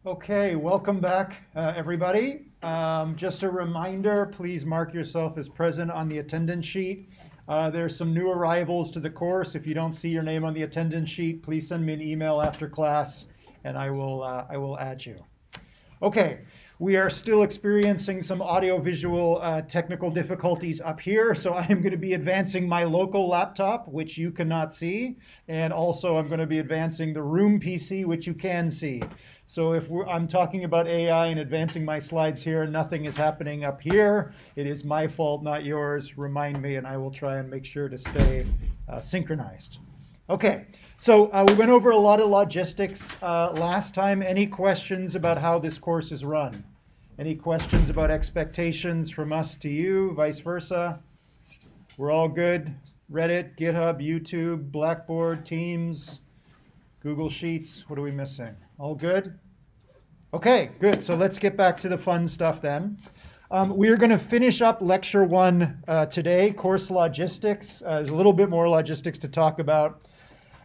Okay, welcome back, everybody. Just a reminder, please mark yourself as present on the attendance sheet. There's some new arrivals to the course. If you don't see your name on the attendance sheet, please send me an email after class, and I will add you. Okay, we are still experiencing some audio-visual technical difficulties up here, so I am going to be advancing my local laptop, which you cannot see, and also I'm going to be advancing the room PC, which you can see. So if I'm talking about AI and advancing my slides here, nothing is happening up here. It is my fault, not yours. Remind me, and I will try and make sure to stay synchronized. Okay, so we went over a lot of logistics last time. Any questions about how this course is run? Any questions about expectations from us to you, vice versa? We're all good? Reddit, GitHub, YouTube, Blackboard, Teams, Google Sheets. What are we missing? All good? Okay, good. So let's get back to the fun stuff then. We are going to finish up lecture one today, course logistics. There's a little bit more logistics to talk about.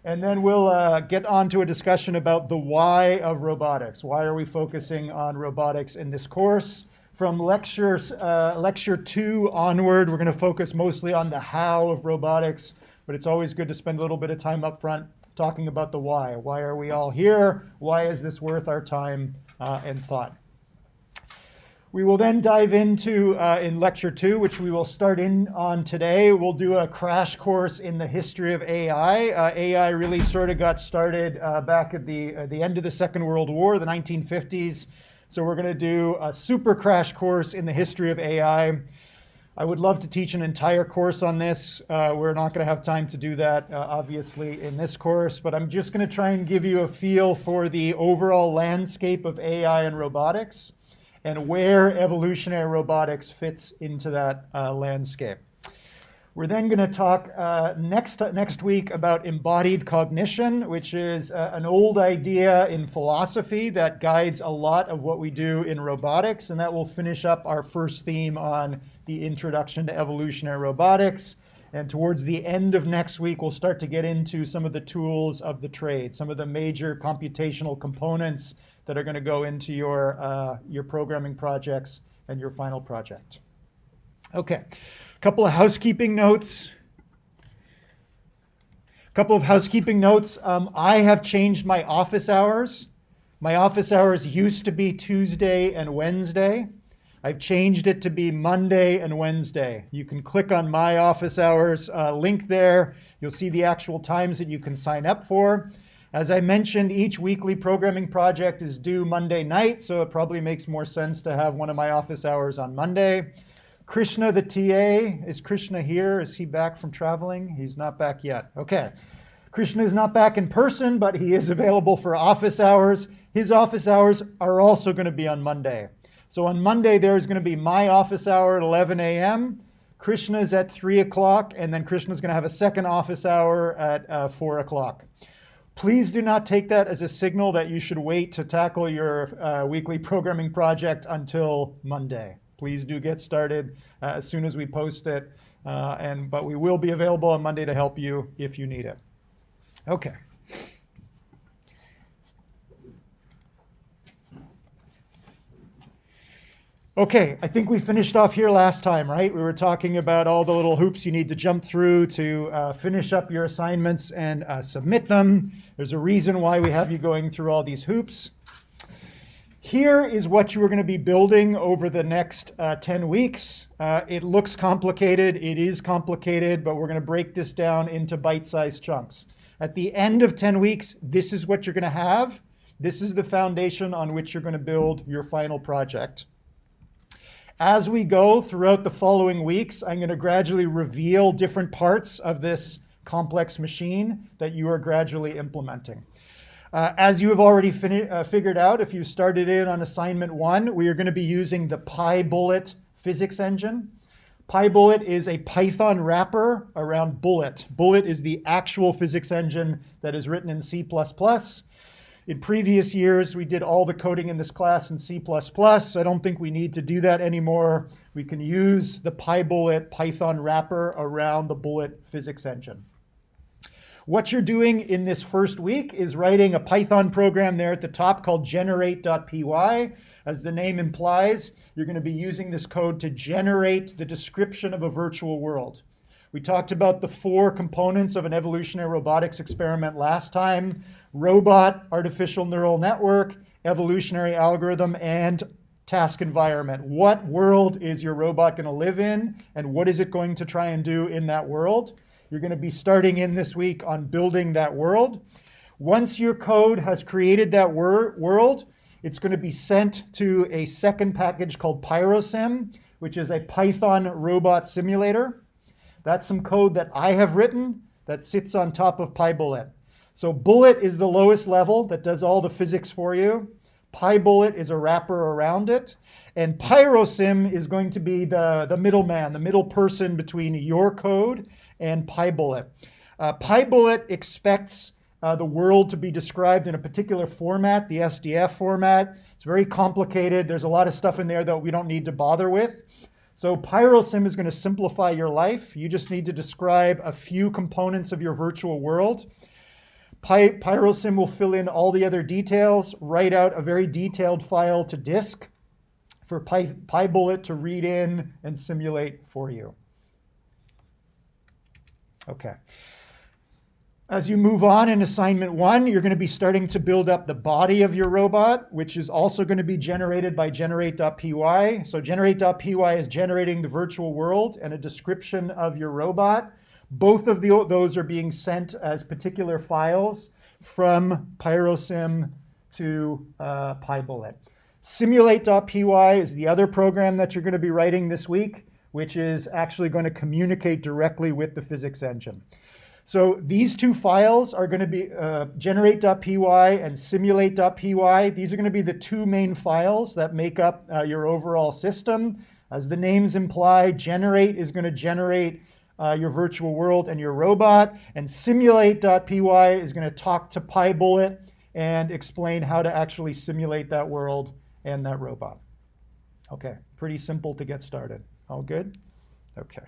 And then we'll get on to a discussion about the why of robotics. Why are we focusing on robotics in this course? From lecture two onward, we're going to focus mostly on the how of robotics, but it's always good to spend a little bit of time up front talking about the why. Why are we all here? Why is this worth our time and thought? We will then dive into, in lecture two, which we will start in on today, we'll do a crash course in the history of AI. AI really sort of got started back at the end of the Second World War, the 1950s. So we're going to do a super crash course in the history of AI. I would love to teach an entire course on this. We're not going to have time to do that, obviously, in this course, but I'm just going to try and give you a feel for the overall landscape of AI and robotics, and where evolutionary robotics fits into that landscape. We're then going to talk next week about embodied cognition, which is an old idea in philosophy that guides a lot of what we do in robotics, and that will finish up our first theme on the introduction to evolutionary robotics. And towards the end of next week, we'll start to get into some of the tools of the trade, some of the major computational components that are going to go into your programming projects and your final project. Okay, a couple of housekeeping notes. I have changed my office hours. My office hours used to be Tuesday and Wednesday. I've changed it to be Monday and Wednesday. You can click on my office hours link there. You'll see the actual times that you can sign up for. As I mentioned, each weekly programming project is due Monday night, so it probably makes more sense to have one of my office hours on Monday. Krishna, the TA, is Krishna here? Is he back from traveling? He's not back yet. Okay. Krishna is not back in person, but he is available for office hours. His office hours are also going to be on Monday. So on Monday, there's going to be my office hour at 11 a.m. Krishna's at 3 o'clock, and then Krishna's going to have a second office hour at 4 o'clock. Please do not take that as a signal that you should wait to tackle your weekly programming project until Monday. Please do get started as soon as we post it, but we will be available on Monday to help you if you need it. Okay. Okay, I think we finished off here last time, right? We were talking about all the little hoops you need to jump through to finish up your assignments and submit them. There's a reason why we have you going through all these hoops. Here is what you are going to be building over the next 10 weeks. It looks complicated. It is complicated, but we're going to break this down into bite-sized chunks. At the end of 10 weeks, this is what you're going to have. This is the foundation on which you're going to build your final project. As we go throughout the following weeks, I'm going to gradually reveal different parts of this complex machine that you are gradually implementing. As you have already figured out, if you started in on assignment one, we are going to be using the PyBullet physics engine. PyBullet is a Python wrapper around Bullet. Bullet is the actual physics engine that is written in C++. In previous years, we did all the coding in this class in C++. So I don't think we need to do that anymore. We can use the PyBullet Python wrapper around the Bullet physics engine. What you're doing in this first week is writing a Python program there at the top called generate.py. As the name implies, you're going to be using this code to generate the description of a virtual world. We talked about the 4 components of an evolutionary robotics experiment last time: robot, artificial neural network, evolutionary algorithm, and task environment. What world is your robot going to live in, and what is it going to try and do in that world? You're going to be starting in this week on building that world. Once your code has created that world, it's going to be sent to a second package called PyroSim, which is a Python robot simulator. That's some code that I have written that sits on top of PyBullet. So Bullet is the lowest level that does all the physics for you. PyBullet is a wrapper around it. And PyroSim is going to be the middleman, the middle person between your code and PyBullet. PyBullet expects the world to be described in a particular format, the SDF format. It's very complicated. There's a lot of stuff in there that we don't need to bother with. So PyroSim is going to simplify your life. You just need to describe a few components of your virtual world. PyroSim will fill in all the other details, write out a very detailed file to disk for PyBullet to read in and simulate for you. Okay. As you move on in assignment 1, you're going to be starting to build up the body of your robot, which is also going to be generated by generate.py. So generate.py is generating the virtual world and a description of your robot. Both of those are being sent as particular files from PyroSim to PyBullet. Simulate.py is the other program that you're going to be writing this week, which is actually going to communicate directly with the physics engine. So these 2 files are going to be generate.py and simulate.py. These are going to be the 2 main files that make up your overall system. As the names imply, generate is going to generate your virtual world and your robot, and simulate.py is going to talk to PyBullet and explain how to actually simulate that world and that robot. Okay, pretty simple to get started. All good? Okay.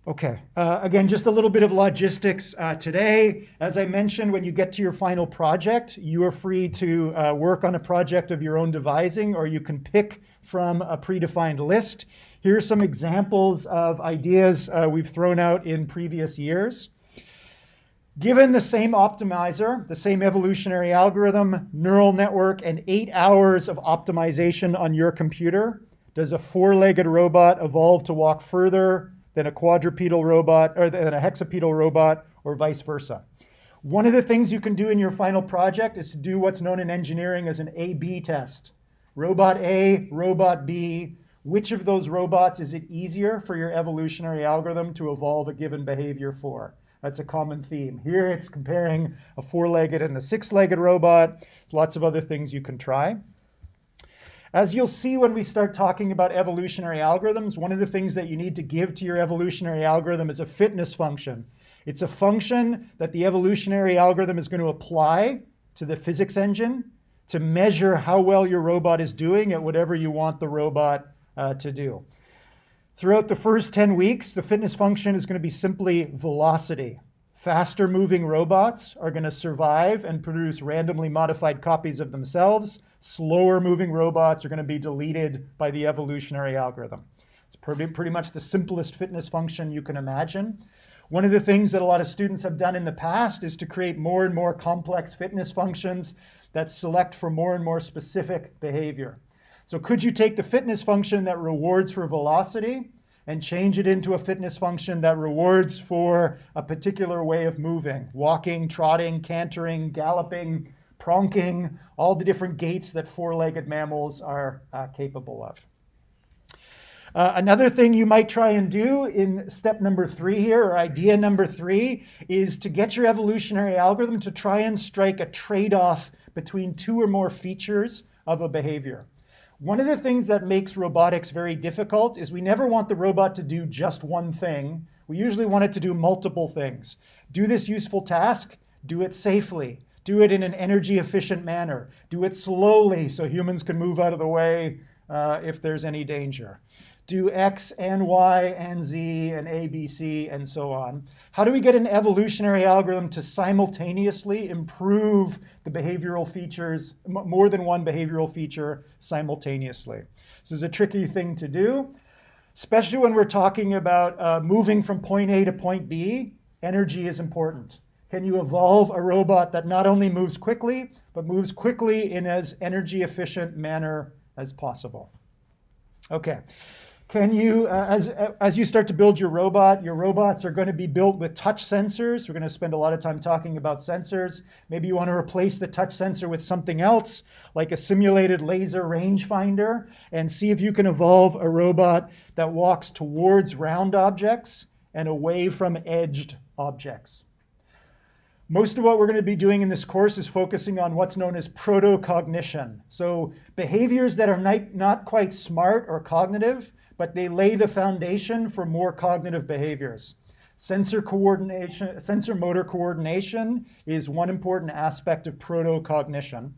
Okay, again, just a little bit of logistics today. As I mentioned, when you get to your final project, you are free to work on a project of your own devising, or you can pick from a predefined list. Here are some examples of ideas we've thrown out in previous years. Given the same optimizer, the same evolutionary algorithm, neural network, and 8 hours of optimization on your computer, does a 4-legged robot evolve to walk further than a quadrupedal robot, or than a hexapedal robot, or vice versa? One of the things you can do in your final project is to do what's known in engineering as an A/B test. Robot A, robot B, which of those robots is it easier for your evolutionary algorithm to evolve a given behavior for? That's a common theme. Here it's comparing a 4-legged and a 6-legged robot. There's lots of other things you can try. As you'll see when we start talking about evolutionary algorithms, one of the things that you need to give to your evolutionary algorithm is a fitness function. It's a function that the evolutionary algorithm is going to apply to the physics engine to measure how well your robot is doing at whatever you want the robot to do. Throughout the first 10 weeks, the fitness function is going to be simply velocity. Faster moving robots are going to survive and produce randomly modified copies of themselves. Slower moving robots are going to be deleted by the evolutionary algorithm. It's pretty much the simplest fitness function you can imagine. One of the things that a lot of students have done in the past is to create more and more complex fitness functions that select for more and more specific behavior. So could you take the fitness function that rewards for velocity and change it into a fitness function that rewards for a particular way of moving? Walking, trotting, cantering, galloping, pronking, all the different gaits that 4-legged mammals are capable of. Another thing you might try and do in step number 3 here, or idea number 3, is to get your evolutionary algorithm to try and strike a trade-off between 2 or more features of a behavior. One of the things that makes robotics very difficult is we never want the robot to do just one thing. We usually want it to do multiple things. Do this useful task, do it safely, do it in an energy efficient manner, do it slowly so humans can move out of the way if there's any danger. do X and Y and Z and A, B, C, and so on. How do we get an evolutionary algorithm to simultaneously improve the behavioral features, more than one behavioral feature simultaneously? This is a tricky thing to do, especially when we're talking about moving from point A to point B. Energy is important. Can you evolve a robot that not only moves quickly, but moves quickly in as energy efficient manner as possible? Okay. Can you, as you start to build your robots are going to be built with touch sensors. We're going to spend a lot of time talking about sensors. Maybe you want to replace the touch sensor with something else, like a simulated laser rangefinder, and see if you can evolve a robot that walks towards round objects and away from edged objects. Most of what we're going to be doing in this course is focusing on what's known as proto-cognition. So behaviors that are not quite smart or cognitive, but they lay the foundation for more cognitive behaviors. Sensor motor coordination is one important aspect of proto-cognition.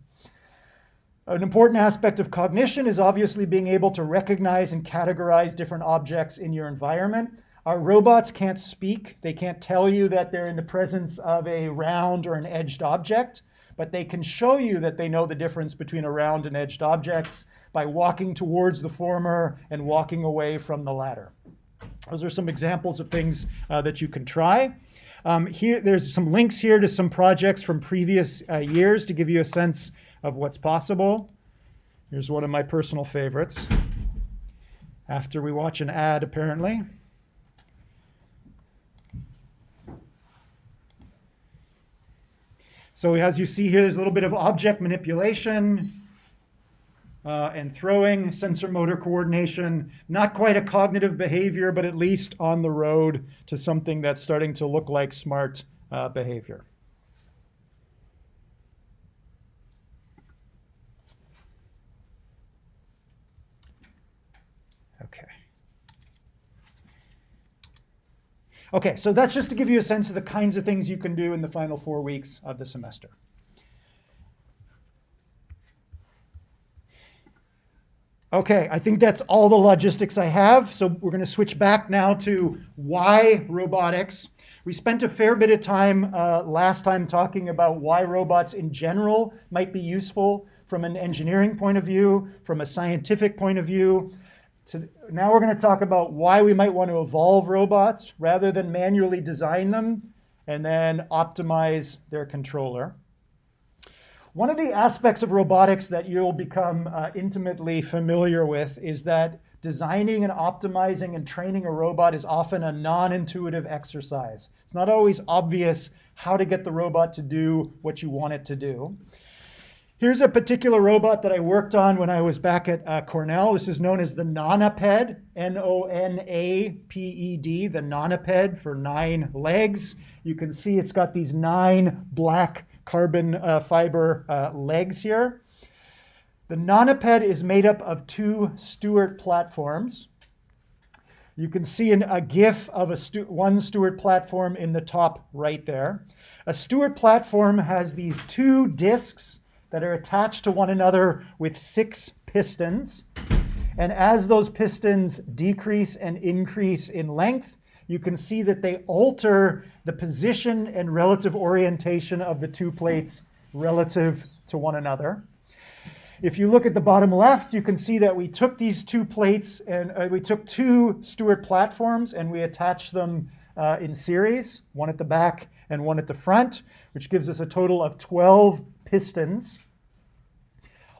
An important aspect of cognition is obviously being able to recognize and categorize different objects in your environment. Our robots can't speak. They can't tell you that they're in the presence of a round or an edged object, but they can show you that they know the difference between a round and edged objects by walking towards the former and walking away from the latter. Those are some examples of things that you can try. There's some links here to some projects from previous years to give you a sense of what's possible. Here's one of my personal favorites. After we watch an ad, apparently. So as you see here, there's a little bit of object manipulation and throwing, sensor motor coordination. Not quite a cognitive behavior, but at least on the road to something that's starting to look like smart behavior. Okay, so that's just to give you a sense of the kinds of things you can do in the final 4 weeks of the semester. Okay, I think that's all the logistics I have. So we're going to switch back now to why robotics. We spent a fair bit of time last time talking about why robots in general might be useful from an engineering point of view, from a scientific point of view. Now we're going to talk about why we might want to evolve robots rather than manually design them and then optimize their controller. One of the aspects of robotics that you'll become intimately familiar with is that designing and optimizing and training a robot is often a non-intuitive exercise. It's not always obvious how to get the robot to do what you want it to do. Here's a particular robot that I worked on when I was back at Cornell. This is known as the Nonaped, N-O-N-A-P-E-D, the Nonaped for 9 legs. You can see it's got these 9 black carbon fiber legs here. The Nonaped is made up of 2 Stewart platforms. You can see a GIF of one Stewart platform in the top right there. A Stewart platform has these 2 discs that are attached to one another with 6 pistons. And as those pistons decrease and increase in length, you can see that they alter the position and relative orientation of the 2 plates relative to one another. If you look at the bottom left, you can see that we took these 2 plates and we took 2 Stewart platforms and we attached them in series, one at the back and one at the front, which gives us a total of 12 pistons.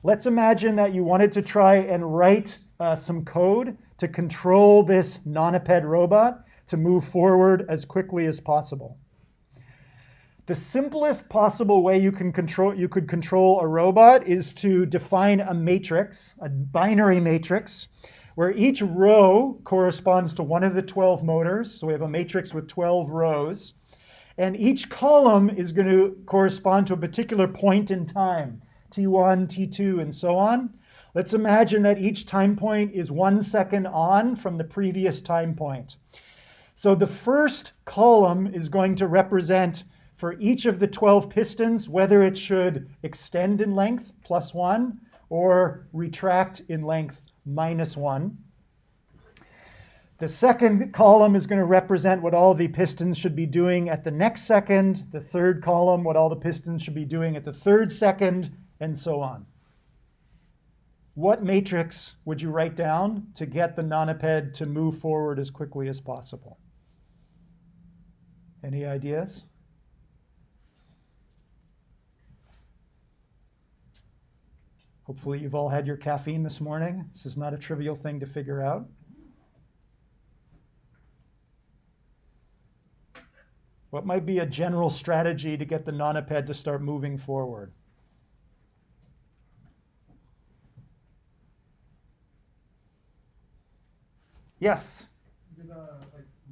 Let's imagine that you wanted to try and write some code to control this Nonaped robot to move forward as quickly as possible. The simplest possible way you could control a robot is to define a matrix, a binary matrix, where each row corresponds to one of the 12 motors. So we have a matrix with 12 rows. And each column is going to correspond to a particular point in time, T1, T2, and so on. Let's imagine that each time point is 1 second on from the previous time point. So the first column is going to represent for each of the 12 pistons whether it should extend in length, +1, or retract in length, -1. The second column is going to represent what all the pistons should be doing at the next second. The third column, what all the pistons should be doing at the third second, and so on. What matrix would you write down to get the nonaped to move forward as quickly as possible? Any ideas? Hopefully you've all had your caffeine this morning. This is not a trivial thing to figure out. What might be a general strategy to get the nonaped to start moving forward? Yes? You could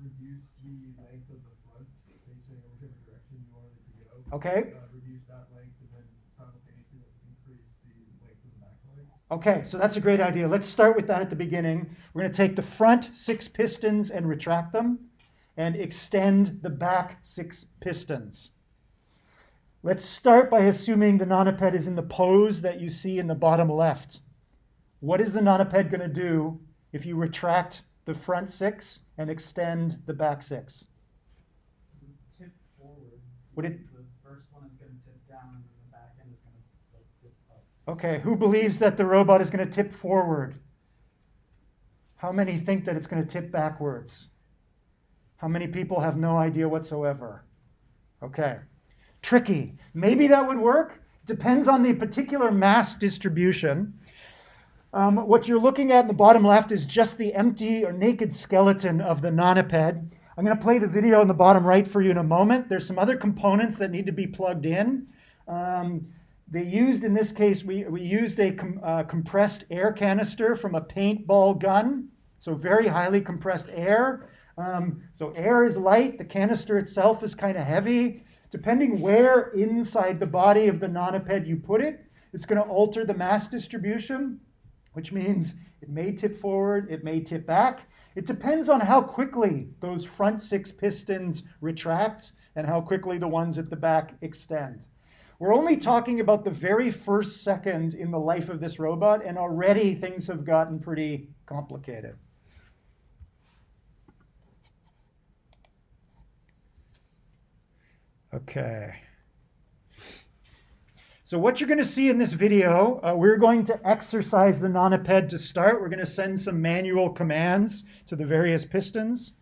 reduce the length of the front facing whichever direction you wanted it to go. Okay. Reduce that length and then simultaneously increase the length of the back leg. Okay, so that's a great idea. Let's start with that at the beginning. We're going to take the front 6 pistons and retract them and extend the back 6 pistons. Let's start by assuming the nonaped is in the pose that you see in the bottom left. What is the nonaped going to do if you retract the front 6 and extend the back 6? Tip forward. Would it? The first one is going to tip down, and then the back end is going to tip up. Okay, who believes that the robot is going to tip forward? How many think that it's going to tip backwards? How many people have no idea whatsoever? Okay, tricky. Maybe that would work. Depends on the particular mass distribution. What you're looking at in the bottom left is just the empty or naked skeleton of the nonaped. I'm going to play the video in the bottom right for you in a moment. There's some other components that need to be plugged in. They used, in this case, we used a compressed air canister from a paintball gun, so very highly compressed air. So air is light, the canister itself is kind of heavy. Depending where inside the body of the nonaped you put it, it's going to alter the mass distribution, which means it may tip forward, it may tip back. It depends on how quickly those front 6 pistons retract and how quickly the ones at the back extend. We're only talking about the very first second in the life of this robot, and already things have gotten pretty complicated. Okay. So what you're going to see in this video, we're going to exercise the nonaped to start. We're going to send some manual commands to the various pistons.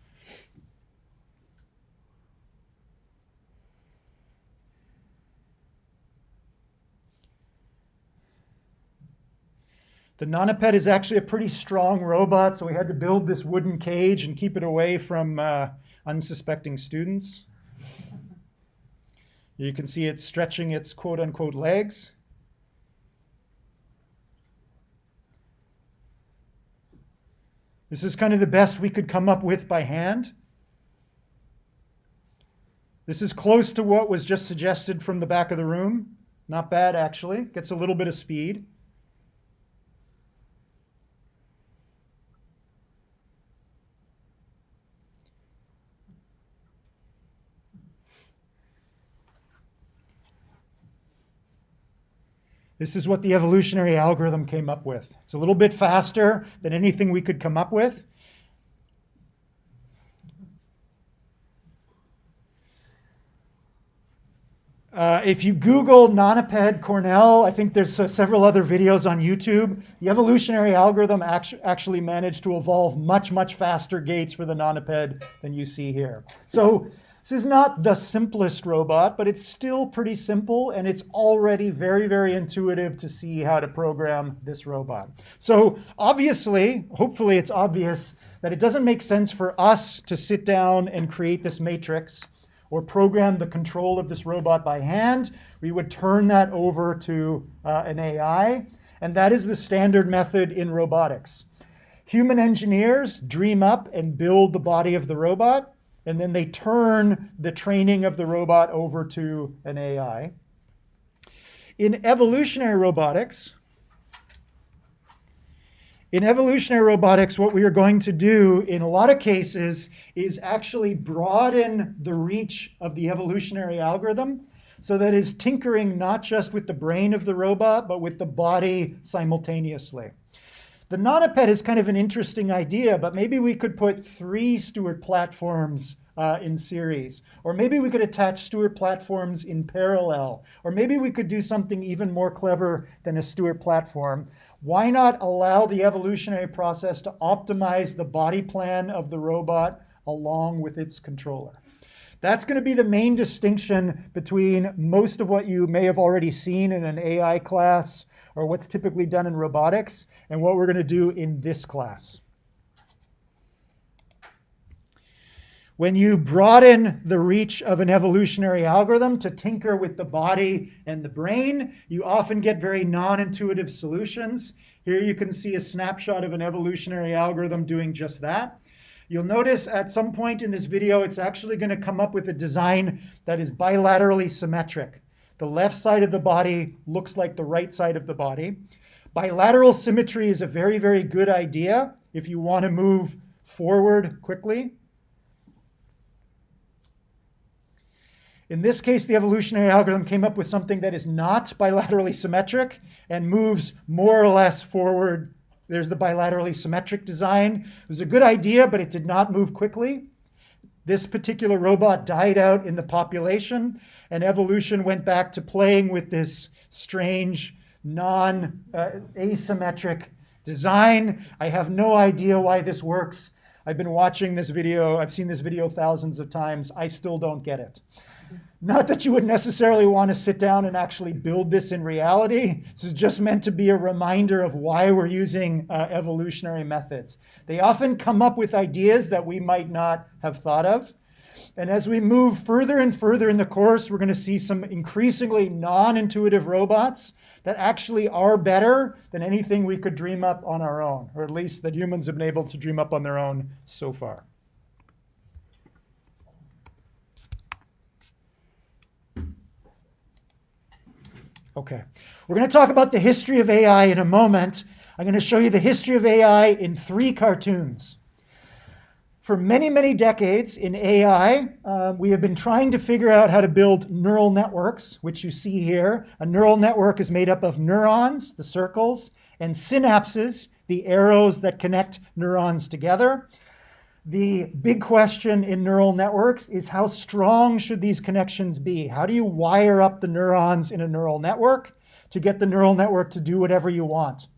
The nonaped is actually a pretty strong robot, so we had to build this wooden cage and keep it away from unsuspecting students. You can see it stretching its quote-unquote legs. This is kind of the best we could come up with by hand. This is close to what was just suggested from the back of the room. Not bad, actually. Gets a little bit of speed. This is what the evolutionary algorithm came up with. It's a little bit faster than anything we could come up with. If you Google nonaped Cornell, I think there's several other videos on YouTube. The evolutionary algorithm actually managed to evolve much, much faster gaits for the nonaped than you see here. So this is not the simplest robot, but it's still pretty simple, and it's already very, very intuitive to see how to program this robot. So obviously, hopefully it's obvious that it doesn't make sense for us to sit down and create this matrix or program the control of this robot by hand. We would turn that over to an AI, and that is the standard method in robotics. Human engineers dream up and build the body of the robot, and then they turn the training of the robot over to an AI. In evolutionary robotics, what we are going to do in a lot of cases is actually broaden the reach of the evolutionary algorithm so that it's tinkering not just with the brain of the robot, but with the body simultaneously. The nonaped is kind of an interesting idea, but maybe we could put 3 Stewart platforms in series. Or maybe we could attach Stewart platforms in parallel. Or maybe we could do something even more clever than a Stewart platform. Why not allow the evolutionary process to optimize the body plan of the robot along with its controller? That's going to be the main distinction between most of what you may have already seen in an AI class or what's typically done in robotics and what we're going to do in this class. When you broaden the reach of an evolutionary algorithm to tinker with the body and the brain, you often get very non-intuitive solutions. Here you can see a snapshot of an evolutionary algorithm doing just that. You'll notice at some point in this video, it's actually going to come up with a design that is bilaterally symmetric. The left side of the body looks like the right side of the body. Bilateral symmetry is a very, very good idea if you want to move forward quickly. In this case, the evolutionary algorithm came up with something that is not bilaterally symmetric and moves more or less forward. There's the bilaterally symmetric design. It was a good idea, but it did not move quickly. This particular robot died out in the population, and evolution went back to playing with this strange, non-asymmetric design. I have no idea why this works. I've been watching this video. I've seen this video thousands of times. I still don't get it. Not that you would necessarily want to sit down and actually build this in reality. This is just meant to be a reminder of why we're using evolutionary methods. They often come up with ideas that we might not have thought of. And as we move further and further in the course, we're going to see some increasingly non-intuitive robots that actually are better than anything we could dream up on our own, or at least that humans have been able to dream up on their own so far. Okay, we're going to talk about the history of AI in a moment. I'm going to show you the history of AI in 3 cartoons. For many, many decades in AI, we have been trying to figure out how to build neural networks, which you see here. A neural network is made up of neurons, the circles, and synapses, the arrows that connect neurons together. The big question in neural networks is how strong should these connections be? How do you wire up the neurons in a neural network to get the neural network to do whatever you want?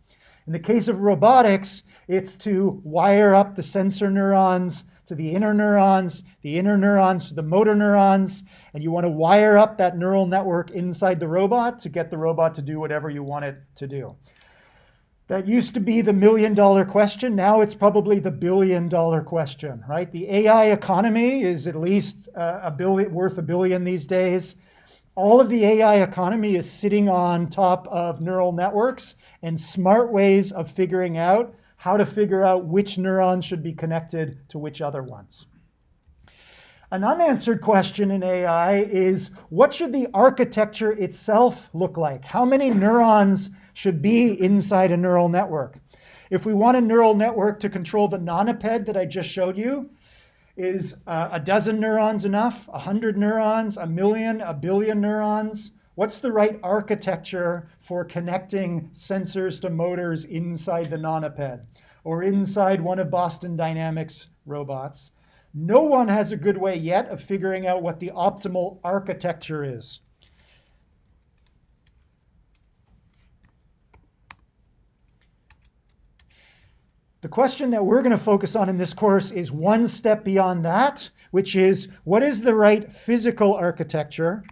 In the case of robotics, it's to wire up the sensor neurons to the inner neurons to the motor neurons, and you want to wire up that neural network inside the robot to get the robot to do whatever you want it to do. That used to be the $1 million question. Now it's probably the $1 billion question, right? The AI economy is at least worth $1 billion these days. All of the AI economy is sitting on top of neural networks and smart ways of figuring out how to figure out which neurons should be connected to which other ones. An unanswered question in AI is, what should the architecture itself look like? How many neurons should be inside a neural network? If we want a neural network to control the nonaped that I just showed you, is a dozen neurons enough? 100 neurons? 1 million? 1 billion neurons? What's the right architecture for connecting sensors to motors inside the nonaped or inside one of Boston Dynamics' robots? No one has a good way yet of figuring out what the optimal architecture is. The question that we're going to focus on in this course is one step beyond that, which is, what is the right physical architecture?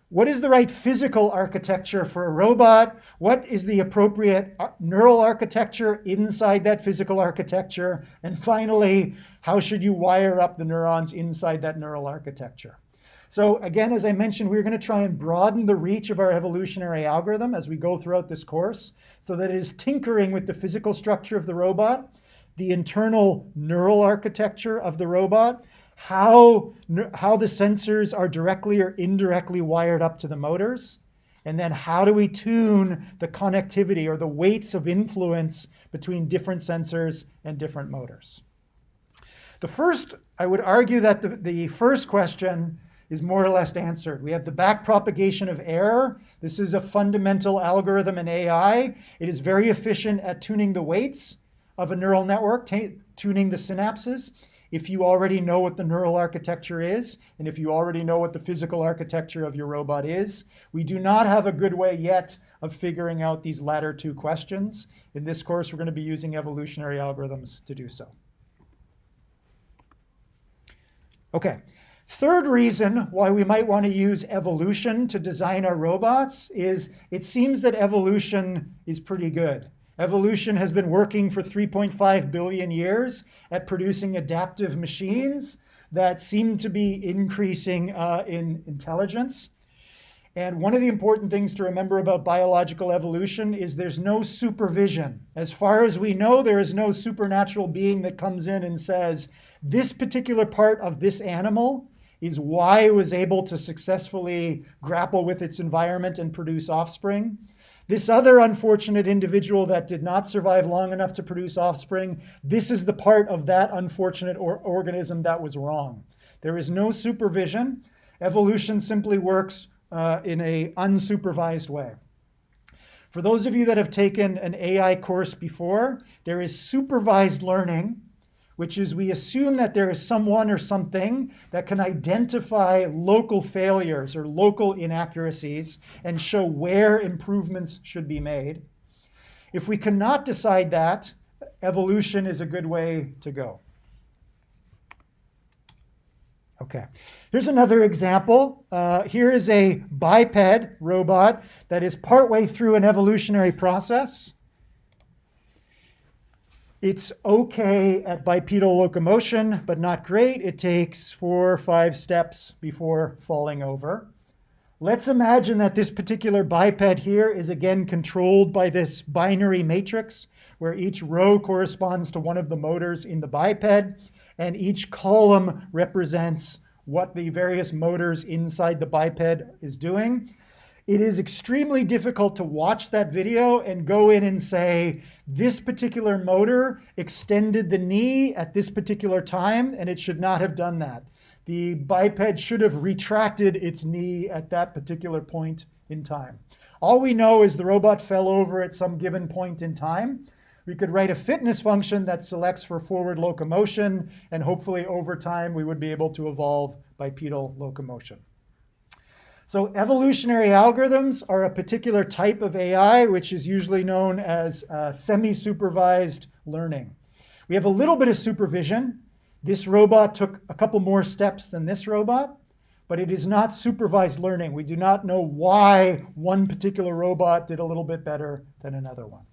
What is the right physical architecture for a robot? What is the appropriate neural architecture inside that physical architecture? And finally, how should you wire up the neurons inside that neural architecture? So again, as I mentioned, we're going to try and broaden the reach of our evolutionary algorithm as we go throughout this course so that it is tinkering with the physical structure of the robot, the internal neural architecture of the robot, how the sensors are directly or indirectly wired up to the motors, and then how do we tune the connectivity or the weights of influence between different sensors and different motors. I would argue that the first question is more or less answered. We have the back propagation of error. This is a fundamental algorithm in AI. It is very efficient at tuning the weights of a neural network, tuning the synapses. If you already know what the neural architecture is, and if you already know what the physical architecture of your robot is, we do not have a good way yet of figuring out these latter two questions. In this course, we're going to be using evolutionary algorithms to do so. Okay, third reason why we might want to use evolution to design our robots is it seems that evolution is pretty good. Evolution has been working for 3.5 billion years at producing adaptive machines that seem to be increasing in intelligence. And one of the important things to remember about biological evolution is there's no supervision. As far as we know, there is no supernatural being that comes in and says, this particular part of this animal is why it was able to successfully grapple with its environment and produce offspring. This other unfortunate individual that did not survive long enough to produce offspring, this is the part of that unfortunate organism that was wrong. There is no supervision. Evolution simply works in an unsupervised way. For those of you that have taken an AI course before, there is supervised learning, which is we assume that there is someone or something that can identify local failures or local inaccuracies and show where improvements should be made. If we cannot decide that, evolution is a good way to go. Okay, here's another example. Here is a biped robot that is partway through an evolutionary process. It's okay at bipedal locomotion, but not great. It takes 4 or 5 steps before falling over. Let's imagine that this particular biped here is again controlled by this binary matrix, where each row corresponds to one of the motors in the biped, and each column represents what the various motors inside the biped is doing. It is extremely difficult to watch that video and go in and say, this particular motor extended the knee at this particular time, and it should not have done that. The biped should have retracted its knee at that particular point in time. All we know is the robot fell over at some given point in time. We could write a fitness function that selects for forward locomotion, and hopefully over time we would be able to evolve bipedal locomotion. So evolutionary algorithms are a particular type of AI, which is usually known as semi-supervised learning. We have a little bit of supervision. This robot took a couple more steps than this robot, but it is not supervised learning. We do not know why one particular robot did a little bit better than another one.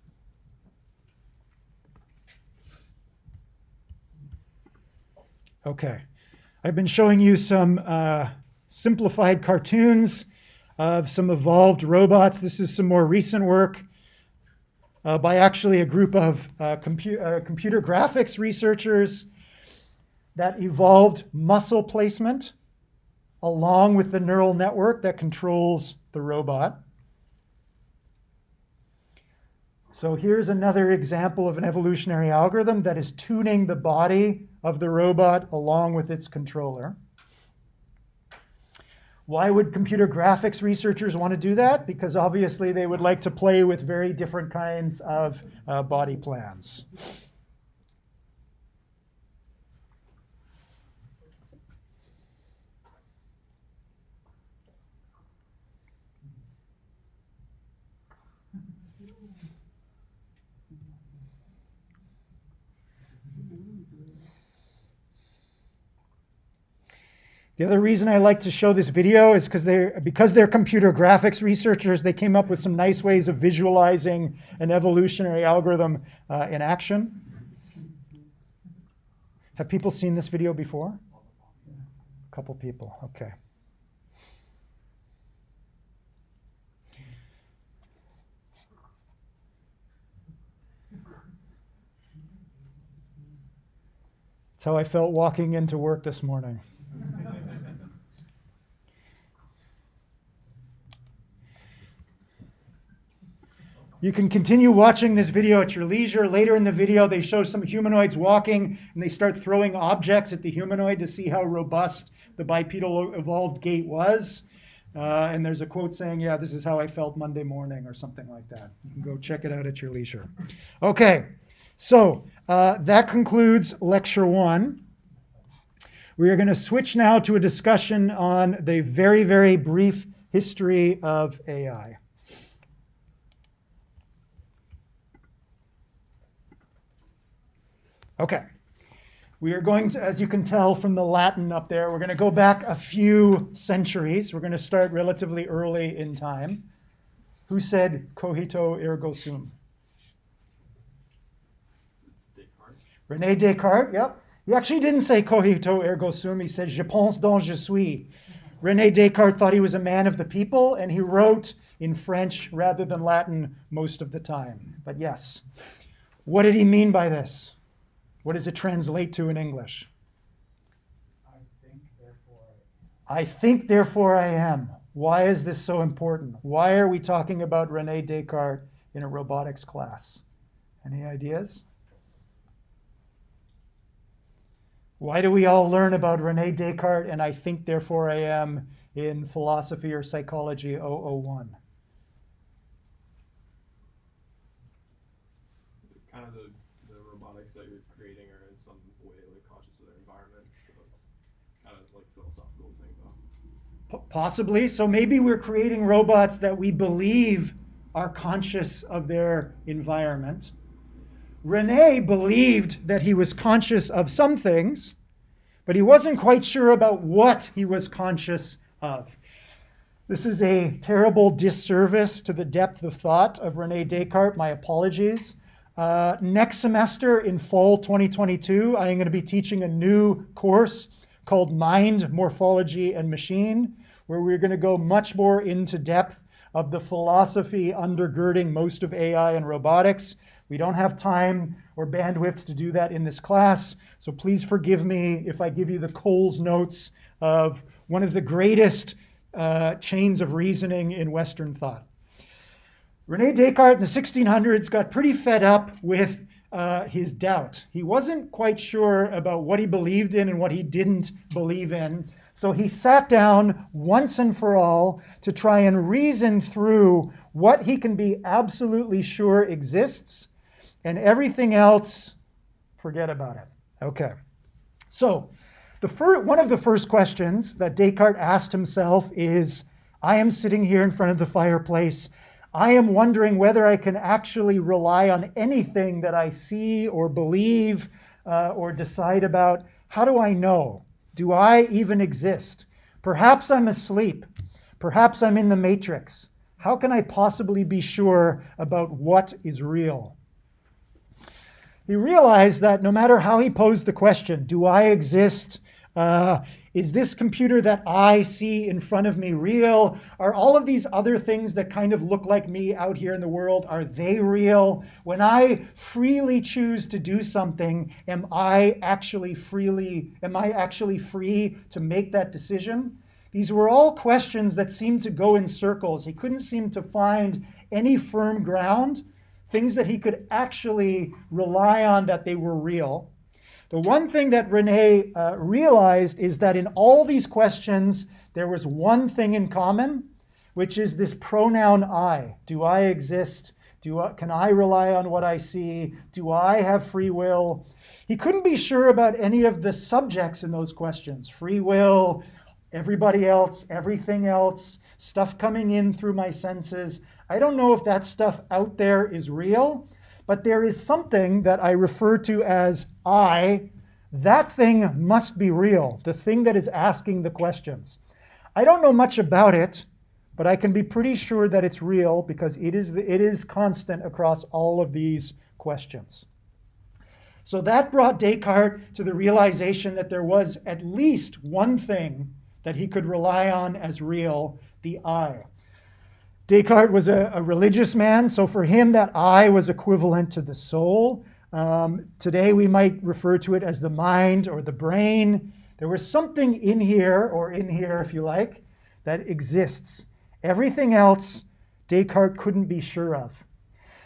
Okay, I've been showing you some simplified cartoons of some evolved robots. This is some more recent work by actually a group of computer graphics researchers that evolved muscle placement along with the neural network that controls the robot. So here's another example of an evolutionary algorithm that is tuning the body of the robot along with its controller. Why would computer graphics researchers want to do that? Because obviously they would like to play with very different kinds of body plans. The other reason I like to show this video is because they're computer graphics researchers, they came up with some nice ways of visualizing an evolutionary algorithm in action. Have people seen this video before? A couple people, okay. That's how I felt walking into work this morning. You can continue watching this video at your leisure. Later in the video, they show some humanoids walking, and they start throwing objects at the humanoid to see how robust the bipedal evolved gait was. And there's a quote saying, yeah, this is how I felt Monday morning or something like that. You can go check it out at your leisure. Okay, so that concludes lecture 1. We are going to switch now to a discussion on the very, very brief history of AI. Okay. We are going to, as you can tell from the Latin up there, we're going to go back a few centuries. We're going to start relatively early in time. Who said cogito ergo sum? Descartes. René Descartes, yep. He actually didn't say cogito ergo sum. He said je pense donc je suis. René Descartes thought he was a man of the people, and he wrote in French rather than Latin most of the time. But yes. What did he mean by this? What does it translate to in English? I think, therefore I am. Why is this so important? Why are we talking about René Descartes in a robotics class? Any ideas? Why do we all learn about René Descartes and I think, therefore I am in philosophy or psychology 001? Kind of the robotics that you're creating are in some way like conscious of their environment. So it's kind of like philosophical thing though. Possibly. So maybe we're creating robots that we believe are conscious of their environment. René believed that he was conscious of some things, but he wasn't quite sure about what he was conscious of. This is a terrible disservice to the depth of thought of René Descartes. My apologies. Next semester in fall 2022, I am going to be teaching a new course called Mind, Morphology, and Machine, where we're going to go much more into depth of the philosophy undergirding most of AI and robotics. We don't have time or bandwidth to do that in this class, so please forgive me if I give you the Coles notes of one of the greatest chains of reasoning in Western thought. René Descartes in the 1600s got pretty fed up with his doubt. He wasn't quite sure about what he believed in and what he didn't believe in. So he sat down once and for all to try and reason through what he can be absolutely sure exists, and everything else, forget about it. Okay. So one of the first questions that Descartes asked himself is, I am sitting here in front of the fireplace. I am wondering whether I can actually rely on anything that I see or believe or decide about. How do I know? Do I even exist? Perhaps I'm asleep. Perhaps I'm in the matrix. How can I possibly be sure about what is real? He realized that no matter how he posed the question, do I exist? Is this computer that I see in front of me real? Are all of these other things that kind of look like me out here in the world, are they real? When I freely choose to do something, am I actually free to make that decision? These were all questions that seemed to go in circles. He couldn't seem to find any firm ground, things that he could actually rely on that they were real. The one thing that René realized is that in all these questions, there was one thing in common, which is this pronoun I. Do I exist? Can I rely on what I see? Do I have free will? He couldn't be sure about any of the subjects in those questions. Free will, everybody else, everything else, stuff coming in through my senses. I don't know if that stuff out there is real, but there is something that I refer to as I. That thing must be real, the thing that is asking the questions. I don't know much about it, but I can be pretty sure that it's real because it is constant across all of these questions. So that brought Descartes to the realization that there was at least one thing that he could rely on as real, the I. Descartes was a religious man, so for him that I was equivalent to the soul. Today we might refer to it as the mind or the brain. There was something in here, or in here if you like, that exists. Everything else Descartes couldn't be sure of.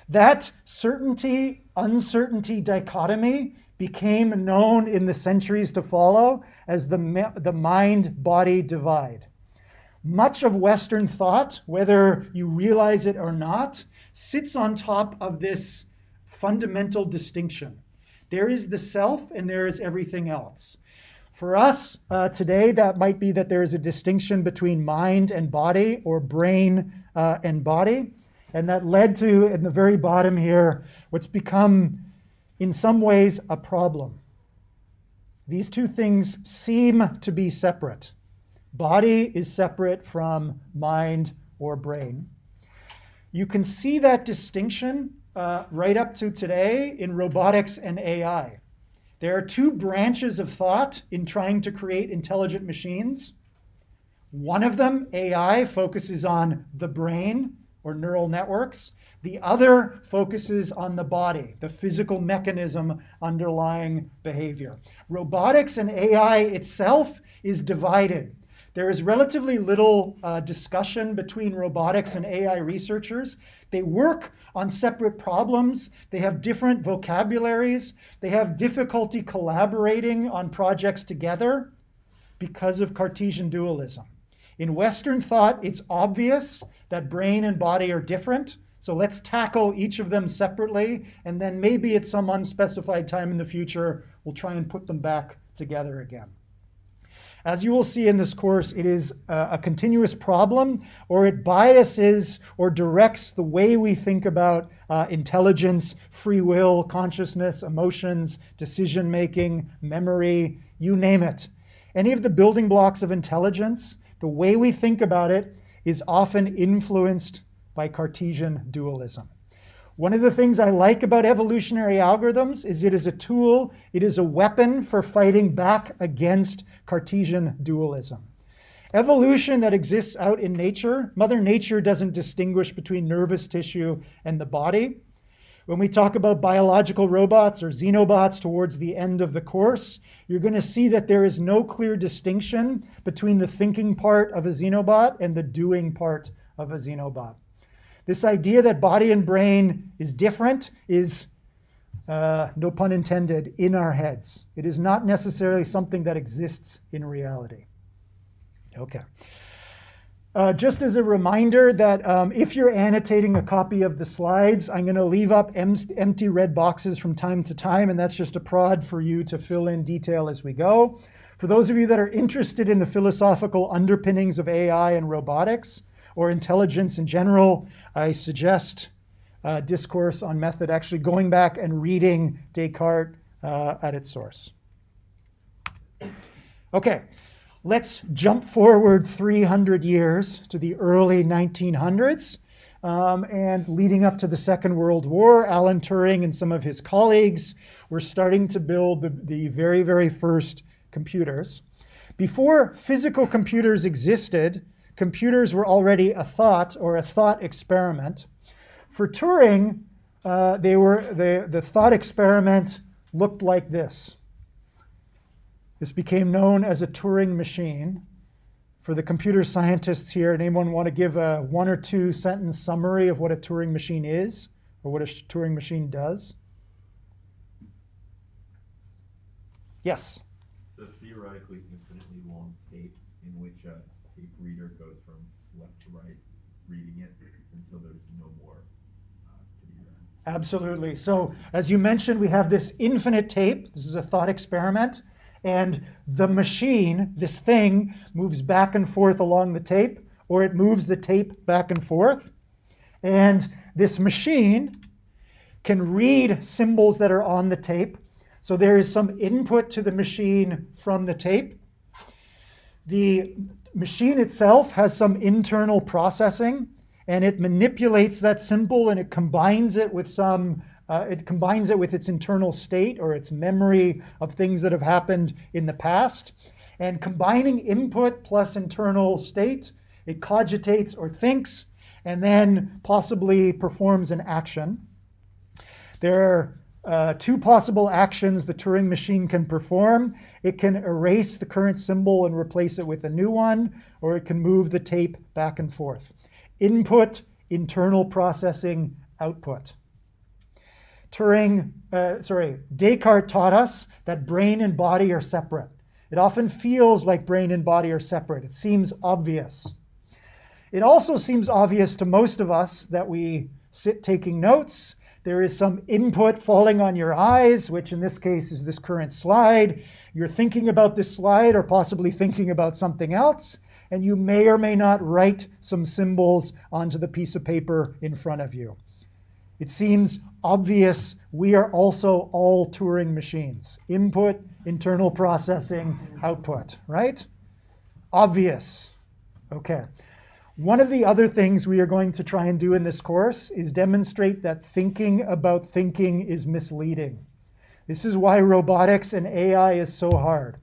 That certainty-uncertainty dichotomy became known in the centuries to follow as the mind-body divide. Much of Western thought, whether you realize it or not, sits on top of this fundamental distinction. There is the self and there is everything else. For us today, that might be that there is a distinction between mind and body, or brain and body. And that led to, in the very bottom here, what's become, in some ways, a problem. These two things seem to be separate. Body is separate from mind or brain. You can see that distinction right up to today in robotics and AI. There are two branches of thought in trying to create intelligent machines. One of them, AI, focuses on the brain or neural networks. The other focuses on the body, the physical mechanism underlying behavior. Robotics and AI itself is divided. There is relatively little discussion between robotics and AI researchers. They work on separate problems. They have different vocabularies. They have difficulty collaborating on projects together because of Cartesian dualism. In Western thought, it's obvious that brain and body are different. So let's tackle each of them separately, and then maybe at some unspecified time in the future, we'll try and put them back together again. As you will see in this course, it is a continuous problem, or it biases or directs the way we think about intelligence, free will, consciousness, emotions, decision-making, memory, you name it. Any of the building blocks of intelligence, the way we think about it is often influenced by Cartesian dualism. One of the things I like about evolutionary algorithms is it is a tool, it is a weapon for fighting back against Cartesian dualism. Evolution that exists out in nature, Mother Nature doesn't distinguish between nervous tissue and the body. When we talk about biological robots or xenobots towards the end of the course, you're going to see that there is no clear distinction between the thinking part of a xenobot and the doing part of a xenobot. This idea that body and brain is different is, no pun intended, in our heads. It is not necessarily something that exists in reality. Okay. Just as a reminder that if you're annotating a copy of the slides, I'm going to leave up empty red boxes from time to time, and that's just a prod for you to fill in detail as we go. For those of you that are interested in the philosophical underpinnings of AI and robotics, or intelligence in general, I suggest discourse on method actually going back and reading Descartes at its source. Okay, let's jump forward 300 years to the early 1900s. And leading up to the Second World War, Alan Turing and some of his colleagues were starting to build the very, very first computers. Before physical computers existed, computers were already a thought or a thought experiment. For Turing, the thought experiment looked like this. This became known as a Turing machine. For the computer scientists here, anyone want to give a 1 or 2 sentence summary of what a Turing machine is or what a Turing machine does? Yes? So theoretically, infinitely long tape in which a tape reader goes from left to right reading it until there's no more to be read. Absolutely. So as you mentioned, we have this infinite tape. This is a thought experiment. And the machine, this thing, moves back and forth along the tape, or it moves the tape back and forth. And this machine can read symbols that are on the tape. So there is some input to the machine from the tape. The machine itself has some internal processing, and it manipulates that symbol and it combines it with its internal state or its memory of things that have happened in the past. And combining input plus internal state, it cogitates or thinks, and then possibly performs an action. There are 2 possible actions the Turing machine can perform. It can erase the current symbol and replace it with a new one, or it can move the tape back and forth. Input, internal processing, output. Descartes taught us that brain and body are separate. It often feels like brain and body are separate. It seems obvious. It also seems obvious to most of us that we sit taking notes. There is some input falling on your eyes, which in this case is this current slide. You're thinking about this slide or possibly thinking about something else, and you may or may not write some symbols onto the piece of paper in front of you. It seems obvious we are also all Turing machines. Input, internal processing, output, right? Obvious. Okay. One of the other things we are going to try and do in this course is demonstrate that thinking about thinking is misleading. This is why robotics and AI is so hard.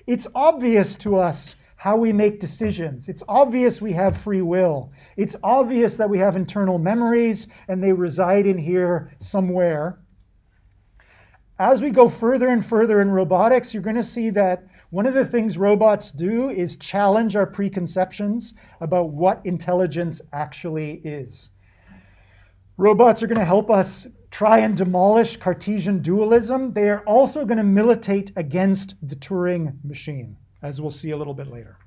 It's obvious to us how we make decisions. It's obvious we have free will. It's obvious that we have internal memories and they reside in here somewhere. As we go further and further in robotics, you're going to see that one of the things robots do is challenge our preconceptions about what intelligence actually is. Robots are going to help us try and demolish Cartesian dualism. They are also going to militate against the Turing machine, as we'll see a little bit later.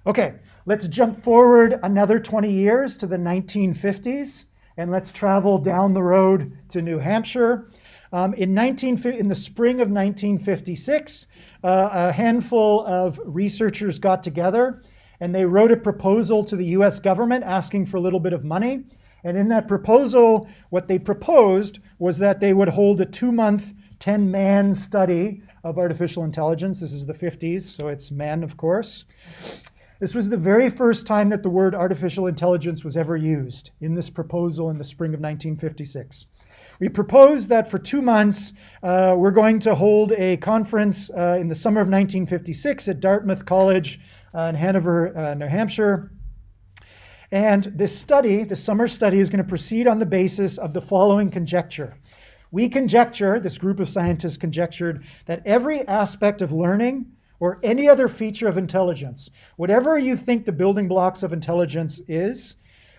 Okay, let's jump forward another 20 years to the 1950s, and let's travel down the road to New Hampshire. In the spring of 1956, a handful of researchers got together and they wrote a proposal to the US government asking for a little bit of money. And in that proposal, what they proposed was that they would hold a 2-month, 10-man study of artificial intelligence. This is the 50s, so it's man, of course. This was the very first time that the word artificial intelligence was ever used in this proposal in the spring of 1956. We proposed that for 2 months, we're going to hold a conference in the summer of 1956 at Dartmouth College in Hanover, New Hampshire. And this study, the summer study, is going to proceed on the basis of the following conjecture. We conjecture, this group of scientists conjectured, that every aspect of learning or any other feature of intelligence, whatever you think the building blocks of intelligence is,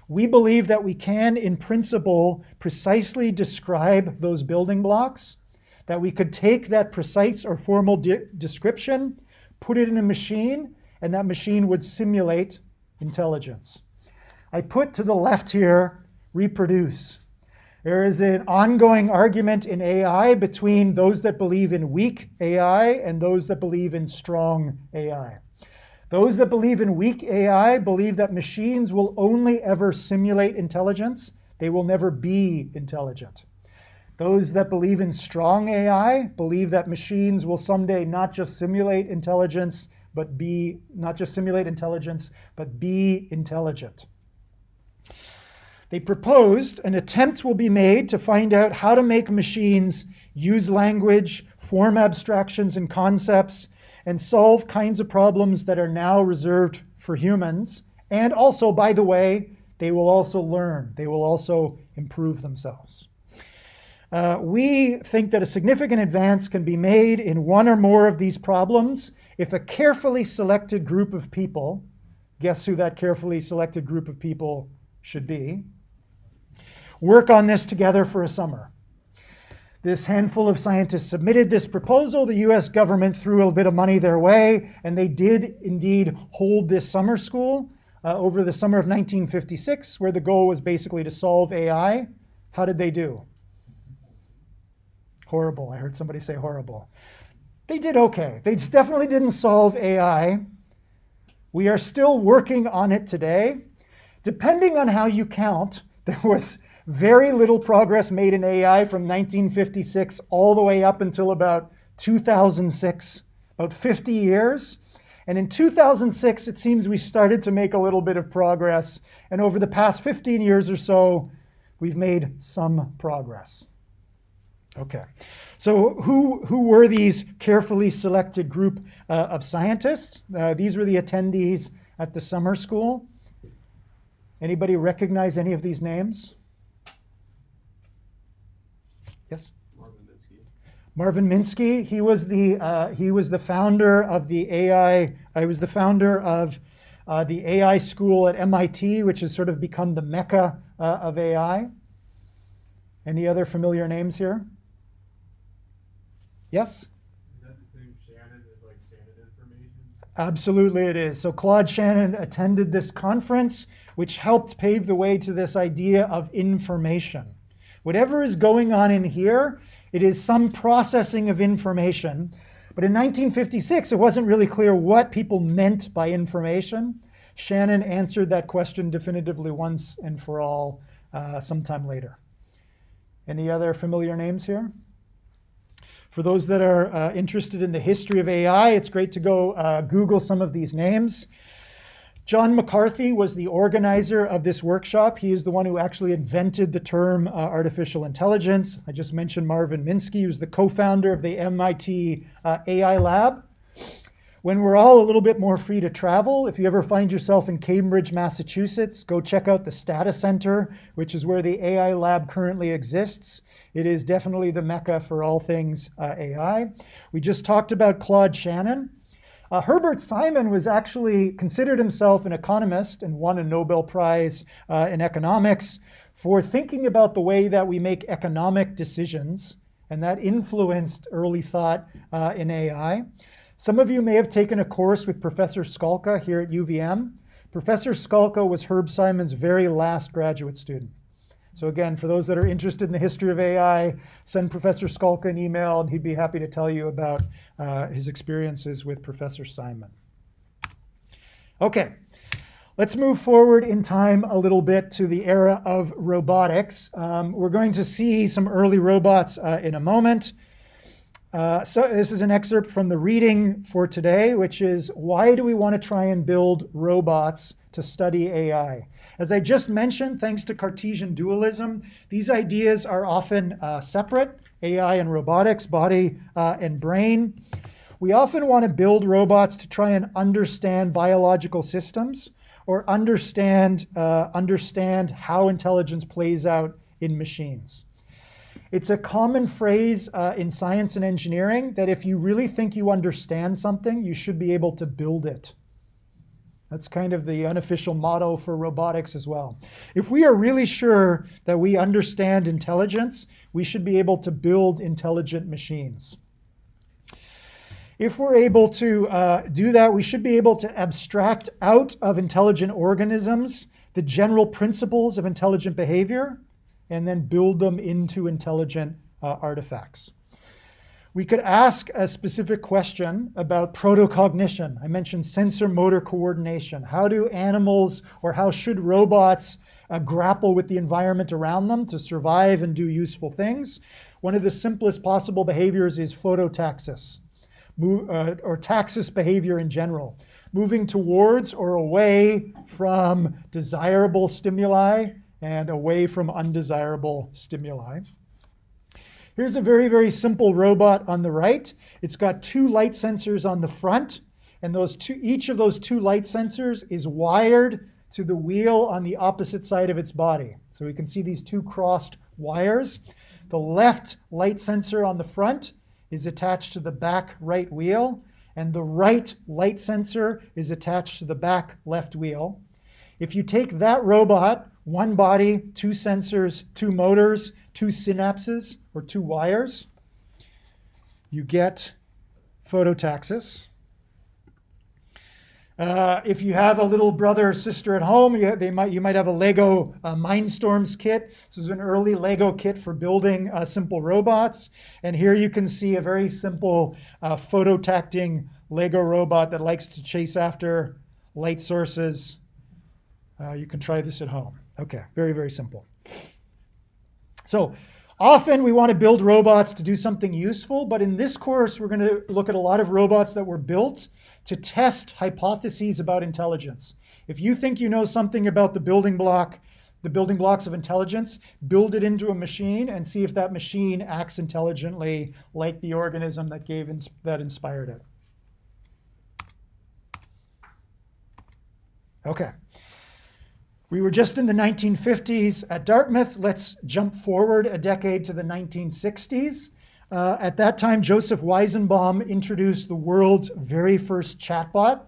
we believe that we can, in principle, precisely describe those building blocks, that we could take that precise or formal description, put it in a machine, and that machine would simulate intelligence. I put to the left here, reproduce. There is an ongoing argument in AI between those that believe in weak AI and those that believe in strong AI. Those that believe in weak AI believe that machines will only ever simulate intelligence. They will never be intelligent. Those that believe in strong AI believe that machines will someday not just simulate intelligence, but be intelligent. They proposed an attempt will be made to find out how to make machines use language, form abstractions and concepts, and solve kinds of problems that are now reserved for humans. And also, by the way, they will also learn. They will also improve themselves. We think that a significant advance can be made in one or more of these problems if a carefully selected group of people, guess who that carefully selected group of people should be, work on this together for a summer. This handful of scientists submitted this proposal. The US government threw a bit of money their way, and they did indeed hold this summer school over the summer of 1956, where the goal was basically to solve AI. How did they do? Horrible. I heard somebody say horrible. They did okay. They definitely didn't solve AI. We are still working on it today. Depending on how you count, there was very little progress made in AI from 1956 all the way up until about 2006, about 50 years. And in 2006, it seems we started to make a little bit of progress. And over the past 15 years or so, we've made some progress. Okay, so who were these carefully selected group of scientists? These were the attendees at the summer school. Anybody recognize any of these names? Yes? Marvin Minsky. He was the founder of the AI. I was the founder of the AI school at MIT, which has sort of become the mecca of AI. Any other familiar names here? Yes? Is that the same Shannon as like Shannon information? Absolutely it is. So Claude Shannon attended this conference, which helped pave the way to this idea of information. Whatever is going on in here, it is some processing of information. But in 1956, it wasn't really clear what people meant by information. Shannon answered that question definitively once and for all sometime later. Any other familiar names here? For those that are interested in the history of AI, it's great to go Google some of these names. John McCarthy was the organizer of this workshop. He is the one who actually invented the term artificial intelligence. I just mentioned Marvin Minsky, who's the co-founder of the MIT AI Lab. When we're all a little bit more free to travel, if you ever find yourself in Cambridge, Massachusetts, go check out the Stata Center, which is where the AI Lab currently exists. It is definitely the mecca for all things AI. We just talked about Claude Shannon. Herbert Simon was actually considered himself an economist and won a Nobel Prize in economics for thinking about the way that we make economic decisions, and that influenced early thought in AI. Some of you may have taken a course with Professor Skalka here at UVM. Professor Skalka was Herb Simon's very last graduate student. So again, for those that are interested in the history of AI, send Professor Skalka an email and he'd be happy to tell you about his experiences with Professor Simon. Okay, let's move forward in time a little bit to the era of robotics. We're going to see some early robots in a moment. So this is an excerpt from the reading for today, which is, why do we want to try and build robots to study AI? As I just mentioned, thanks to Cartesian dualism, these ideas are often separate, AI and robotics, body and brain. We often want to build robots to try and understand biological systems or understand how intelligence plays out in machines. It's a common phrase in science and engineering that if you really think you understand something, you should be able to build it. That's kind of the unofficial motto for robotics as well. If we are really sure that we understand intelligence, we should be able to build intelligent machines. If we're able to do that, we should be able to abstract out of intelligent organisms the general principles of intelligent behavior and then build them into intelligent artifacts. We could ask a specific question about protocognition. I mentioned sensor-motor coordination. How do animals, or how should robots grapple with the environment around them to survive and do useful things? One of the simplest possible behaviors is phototaxis, or taxis behavior in general. Moving towards or away from desirable stimuli and away from undesirable stimuli. Here's a very, very simple robot on the right. It's got two light sensors on the front, and each of those two light sensors is wired to the wheel on the opposite side of its body. So we can see these two crossed wires. The left light sensor on the front is attached to the back right wheel, and the right light sensor is attached to the back left wheel. If you take that robot, one body, two sensors, two motors, two synapses, or two wires, you get phototaxis. If you have a little brother or sister at home, you might have a Lego Mindstorms kit. This is an early Lego kit for building simple robots. And here you can see a very simple phototacting Lego robot that likes to chase after light sources. You can try this at home. Okay, very, very simple. So often we want to build robots to do something useful, but in this course we're going to look at a lot of robots that were built to test hypotheses about intelligence. If you think you know something about the building blocks of intelligence, build it into a machine and see if that machine acts intelligently like the organism that inspired it. Okay. We were just in the 1950s at Dartmouth. Let's jump forward a decade to the 1960s. At that time, Joseph Weizenbaum introduced the world's very first chatbot.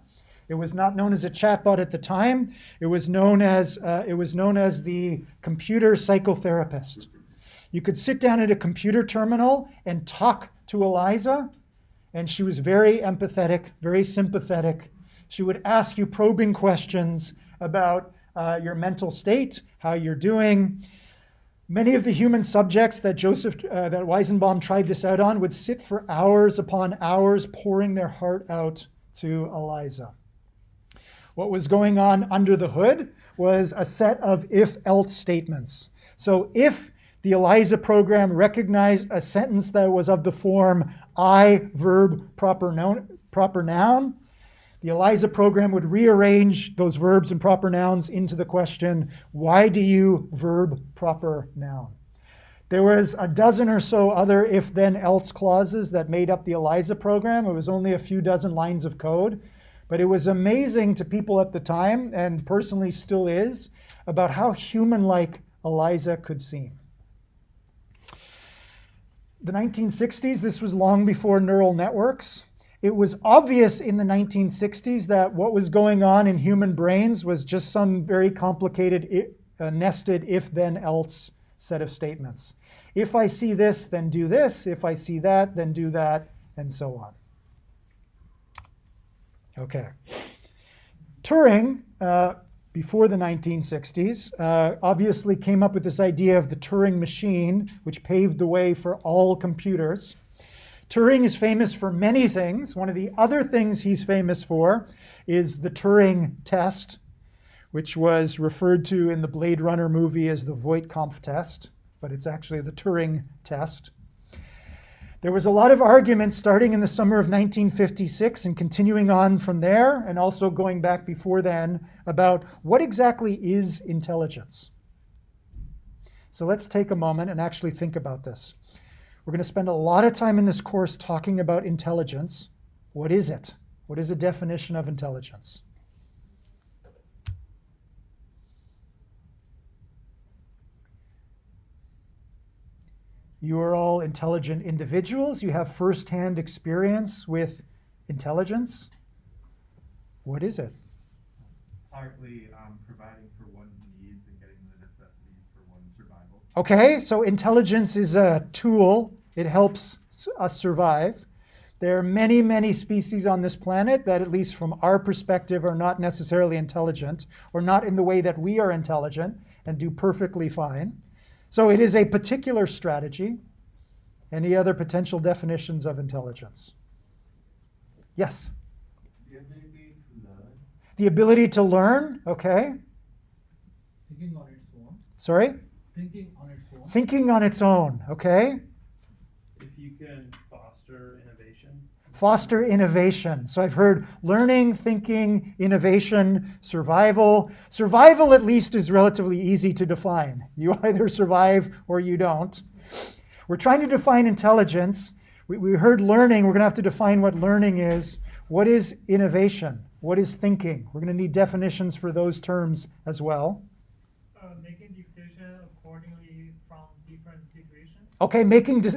It was not known as a chatbot at the time. It was known as the computer psychotherapist. You could sit down at a computer terminal and talk to Eliza, and she was very empathetic, very sympathetic. She would ask you probing questions about your mental state, how you're doing. Many of the human subjects that that Weizenbaum tried this out on would sit for hours upon hours pouring their heart out to Eliza. What was going on under the hood was a set of if-else statements. So if the Eliza program recognized a sentence that was of the form I, verb, proper noun, the Eliza program would rearrange those verbs and proper nouns into the question, why do you, verb, proper noun? There was a dozen or so other if, then, else clauses that made up the Eliza program. It was only a few dozen lines of code, but it was amazing to people at the time, and personally still is, about how human-like Eliza could seem. The 1960s, this was long before neural networks. It was obvious in the 1960s that what was going on in human brains was just some very complicated nested if-then-else set of statements. If I see this, then do this. If I see that, then do that, and so on. Okay. Turing, before the 1960s, obviously came up with this idea of the Turing machine, which paved the way for all computers. Turing is famous for many things. One of the other things he's famous for is the Turing Test, which was referred to in the Blade Runner movie as the Voigt-Kampff test, but it's actually the Turing Test. There was a lot of argument starting in the summer of 1956 and continuing on from there, and also going back before then, about what exactly is intelligence. So let's take a moment and actually think about this. We're going to spend a lot of time in this course talking about intelligence. What is it? What is a definition of intelligence? You are all intelligent individuals. You have firsthand experience with intelligence. What is it? Partly providing for one's needs and getting the necessities for one's survival. Okay, so intelligence is a tool. It helps us survive. There are many, many species on this planet that, at least from our perspective, are not necessarily intelligent, or not in the way that we are intelligent and do perfectly fine. So it is a particular strategy. Any other potential definitions of intelligence? Yes? The ability to learn. The ability to learn, okay. Thinking on its own. Sorry? Thinking on its own. Thinking on its own, okay. If you can foster innovation. Foster innovation. So I've heard learning, thinking, innovation, survival. Survival, at least, is relatively easy to define. You either survive or you don't. We're trying to define intelligence. We heard learning. We're going to have to define what learning is. What is innovation? What is thinking? We're going to need definitions for those terms as well. Making decisions accordingly from different situations. Okay,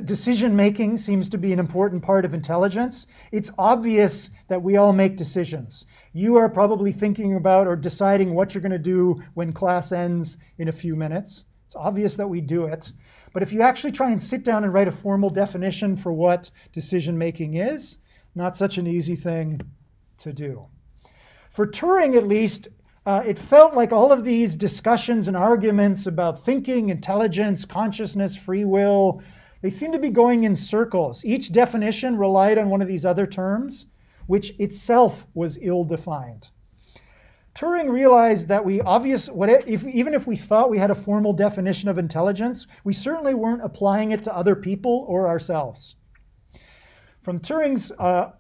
decision-making seems to be an important part of intelligence. It's obvious that we all make decisions. You are probably thinking about or deciding what you're going to do when class ends in a few minutes. It's obvious that we do it. But if you actually try and sit down and write a formal definition for what decision-making is, not such an easy thing to do. For Turing, at least, it felt like all of these discussions and arguments about thinking, intelligence, consciousness, free will, they seem to be going in circles. Each definition relied on one of these other terms, which itself was ill-defined. Turing realized that even if we thought we had a formal definition of intelligence, we certainly weren't applying it to other people or ourselves. From Turing's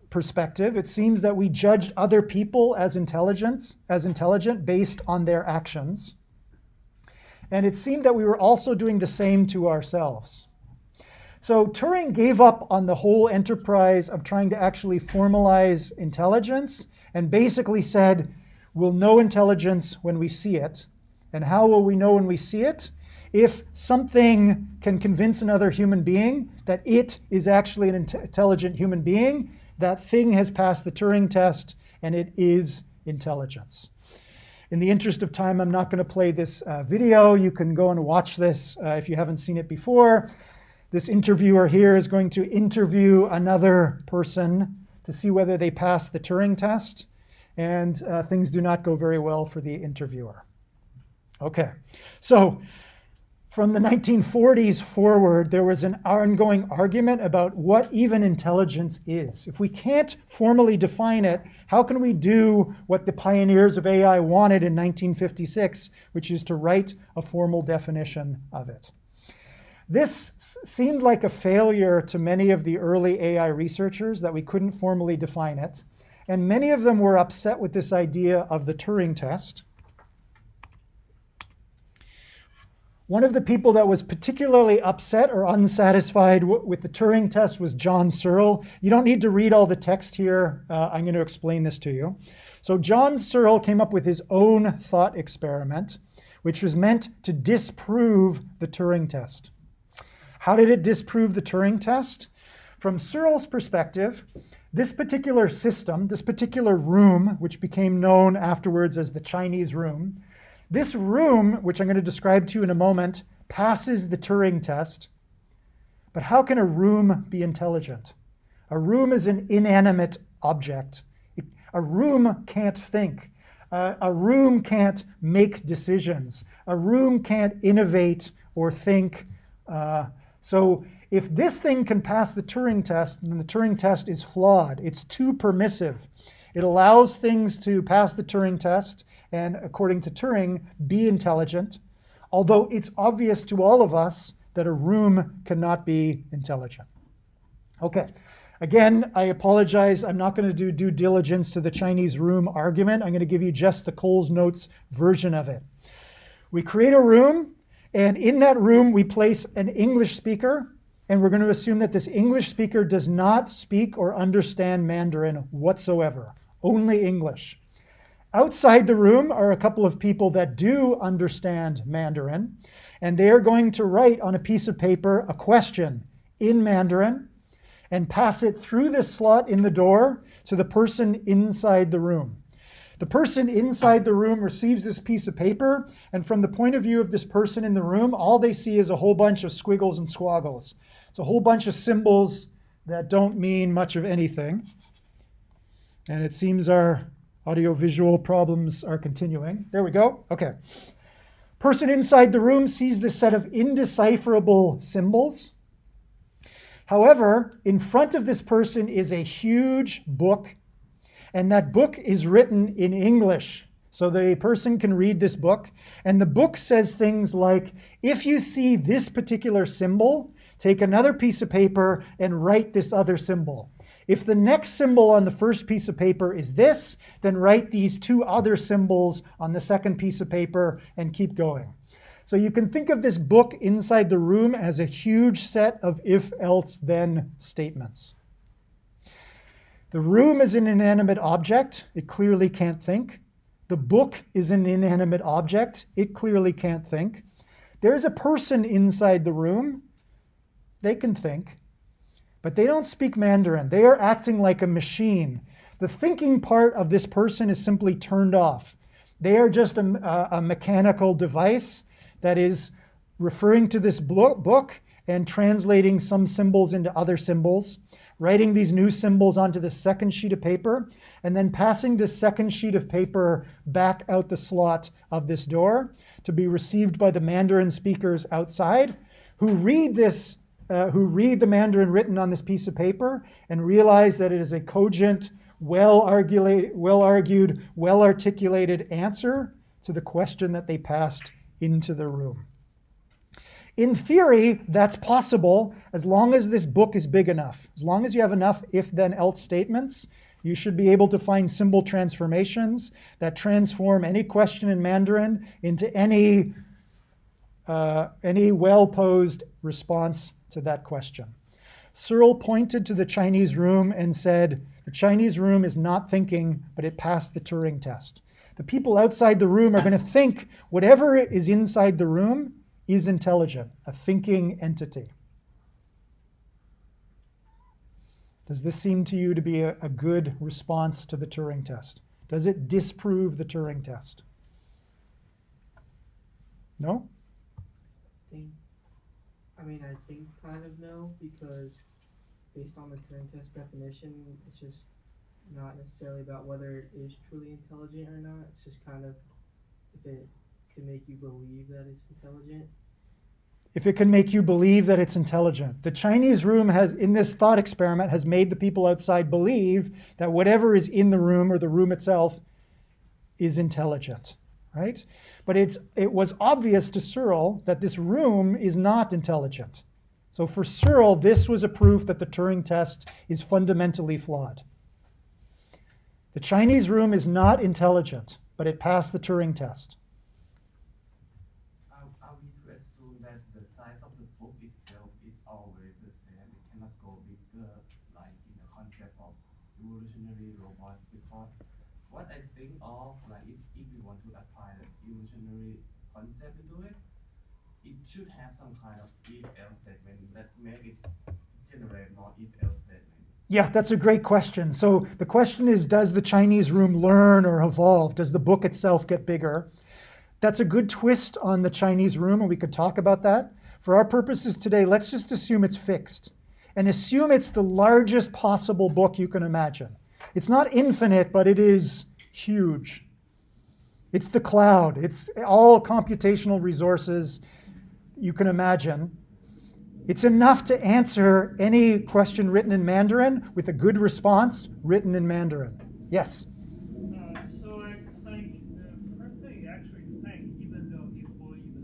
perspective, it seems that we judged other people as intelligent based on their actions. And it seemed that we were also doing the same to ourselves. So Turing gave up on the whole enterprise of trying to actually formalize intelligence and basically said, we'll know intelligence when we see it. And how will we know when we see it? If something can convince another human being that it is actually an intelligent human being, that thing has passed the Turing test and it is intelligence. In the interest of time, I'm not going to play this video. You can go and watch this if you haven't seen it before. This interviewer here is going to interview another person to see whether they pass the Turing test, and things do not go very well for the interviewer. Okay, so from the 1940s forward, there was an ongoing argument about what even intelligence is. If we can't formally define it, how can we do what the pioneers of AI wanted in 1956, which is to write a formal definition of it? This seemed like a failure to many of the early AI researchers that we couldn't formally define it. And many of them were upset with this idea of the Turing test. One of the people that was particularly upset or unsatisfied with the Turing test was John Searle. You don't need to read all the text here. I'm going to explain this to you. So John Searle came up with his own thought experiment, which was meant to disprove the Turing test. How did it disprove the Turing test? From Searle's perspective, this particular system, this particular room, which became known afterwards as the Chinese room, this room, which I'm going to describe to you in a moment, passes the Turing test. But how can a room be intelligent? A room is an inanimate object. A room can't think. A room can't make decisions. A room can't innovate or think. So if this thing can pass the Turing test, then the Turing test is flawed. It's too permissive. It allows things to pass the Turing test and, according to Turing, be intelligent, although it's obvious to all of us that a room cannot be intelligent. Okay, again, I apologize. I'm not going to do due diligence to the Chinese room argument. I'm going to give you just the Coles Notes version of it. We create a room, and in that room, we place an English speaker, and we're going to assume that this English speaker does not speak or understand Mandarin whatsoever, only English. Outside the room are a couple of people that do understand Mandarin, and they are going to write on a piece of paper a question in Mandarin and pass it through this slot in the door to the person inside the room. The person inside the room receives this piece of paper, and from the point of view of this person in the room, all they see is a whole bunch of squiggles and squaggles. It's a whole bunch of symbols that don't mean much of anything. And it seems our audiovisual problems are continuing. There we go. Okay. Person inside the room sees this set of indecipherable symbols. However, in front of this person is a huge book, and that book is written in English. So the person can read this book, and the book says things like, if you see this particular symbol, take another piece of paper and write this other symbol. If the next symbol on the first piece of paper is this, then write these two other symbols on the second piece of paper and keep going. So you can think of this book inside the room as a huge set of if, else, then statements. The room is an inanimate object. It clearly can't think. The book is an inanimate object. It clearly can't think. There's a person inside the room. They can think. But they don't speak Mandarin. They are acting like a machine. The thinking part of this person is simply turned off. They are just a mechanical device that is referring to this book and translating some symbols into other symbols, writing these new symbols onto the second sheet of paper, and then passing this second sheet of paper back out the slot of this door to be received by the Mandarin speakers outside, who read the Mandarin written on this piece of paper and realize that it is a cogent, well-argued, well-articulated answer to the question that they passed into the room. In theory, that's possible as long as this book is big enough. As long as you have enough if-then-else statements, you should be able to find symbol transformations that transform any question in Mandarin into any well-posed response to that question. Searle pointed to the Chinese room and said, the Chinese room is not thinking, but it passed the Turing test. The people outside the room are going to think whatever is inside the room is intelligent, a thinking entity. Does this seem to you to be a good response to the Turing test? Does it disprove the Turing test? No? I think kind of no, because based on the Turing Test definition, it's just not necessarily about whether it is truly intelligent or not. It's just kind of if it can make you believe that it's intelligent. If it can make you believe that it's intelligent. The Chinese room has, in this thought experiment, has made the people outside believe that whatever is in the room or the room itself is intelligent, right? But it was obvious to Searle that this room is not intelligent. So for Searle, this was a proof that the Turing test is fundamentally flawed. The Chinese room is not intelligent, but it passed the Turing test. Are we to assume that the size of the book itself is always the same? It cannot go bigger, like in the concept of evolutionary robots? Because what I think of, like if we want to apply the evolutionary concept into it, it should have some kind of if-else statement that make it generate more if-else statement. Yeah, that's a great question. So the question is, does the Chinese room learn or evolve? Does the book itself get bigger? That's a good twist on the Chinese room, and we could talk about that. For our purposes today, let's just assume it's fixed and assume it's the largest possible book you can imagine. It's not infinite, but it is huge. It's the cloud. It's all computational resources you can imagine. It's enough to answer any question written in Mandarin with a good response written in Mandarin. Yes? So I think the first thing you actually think, even though before even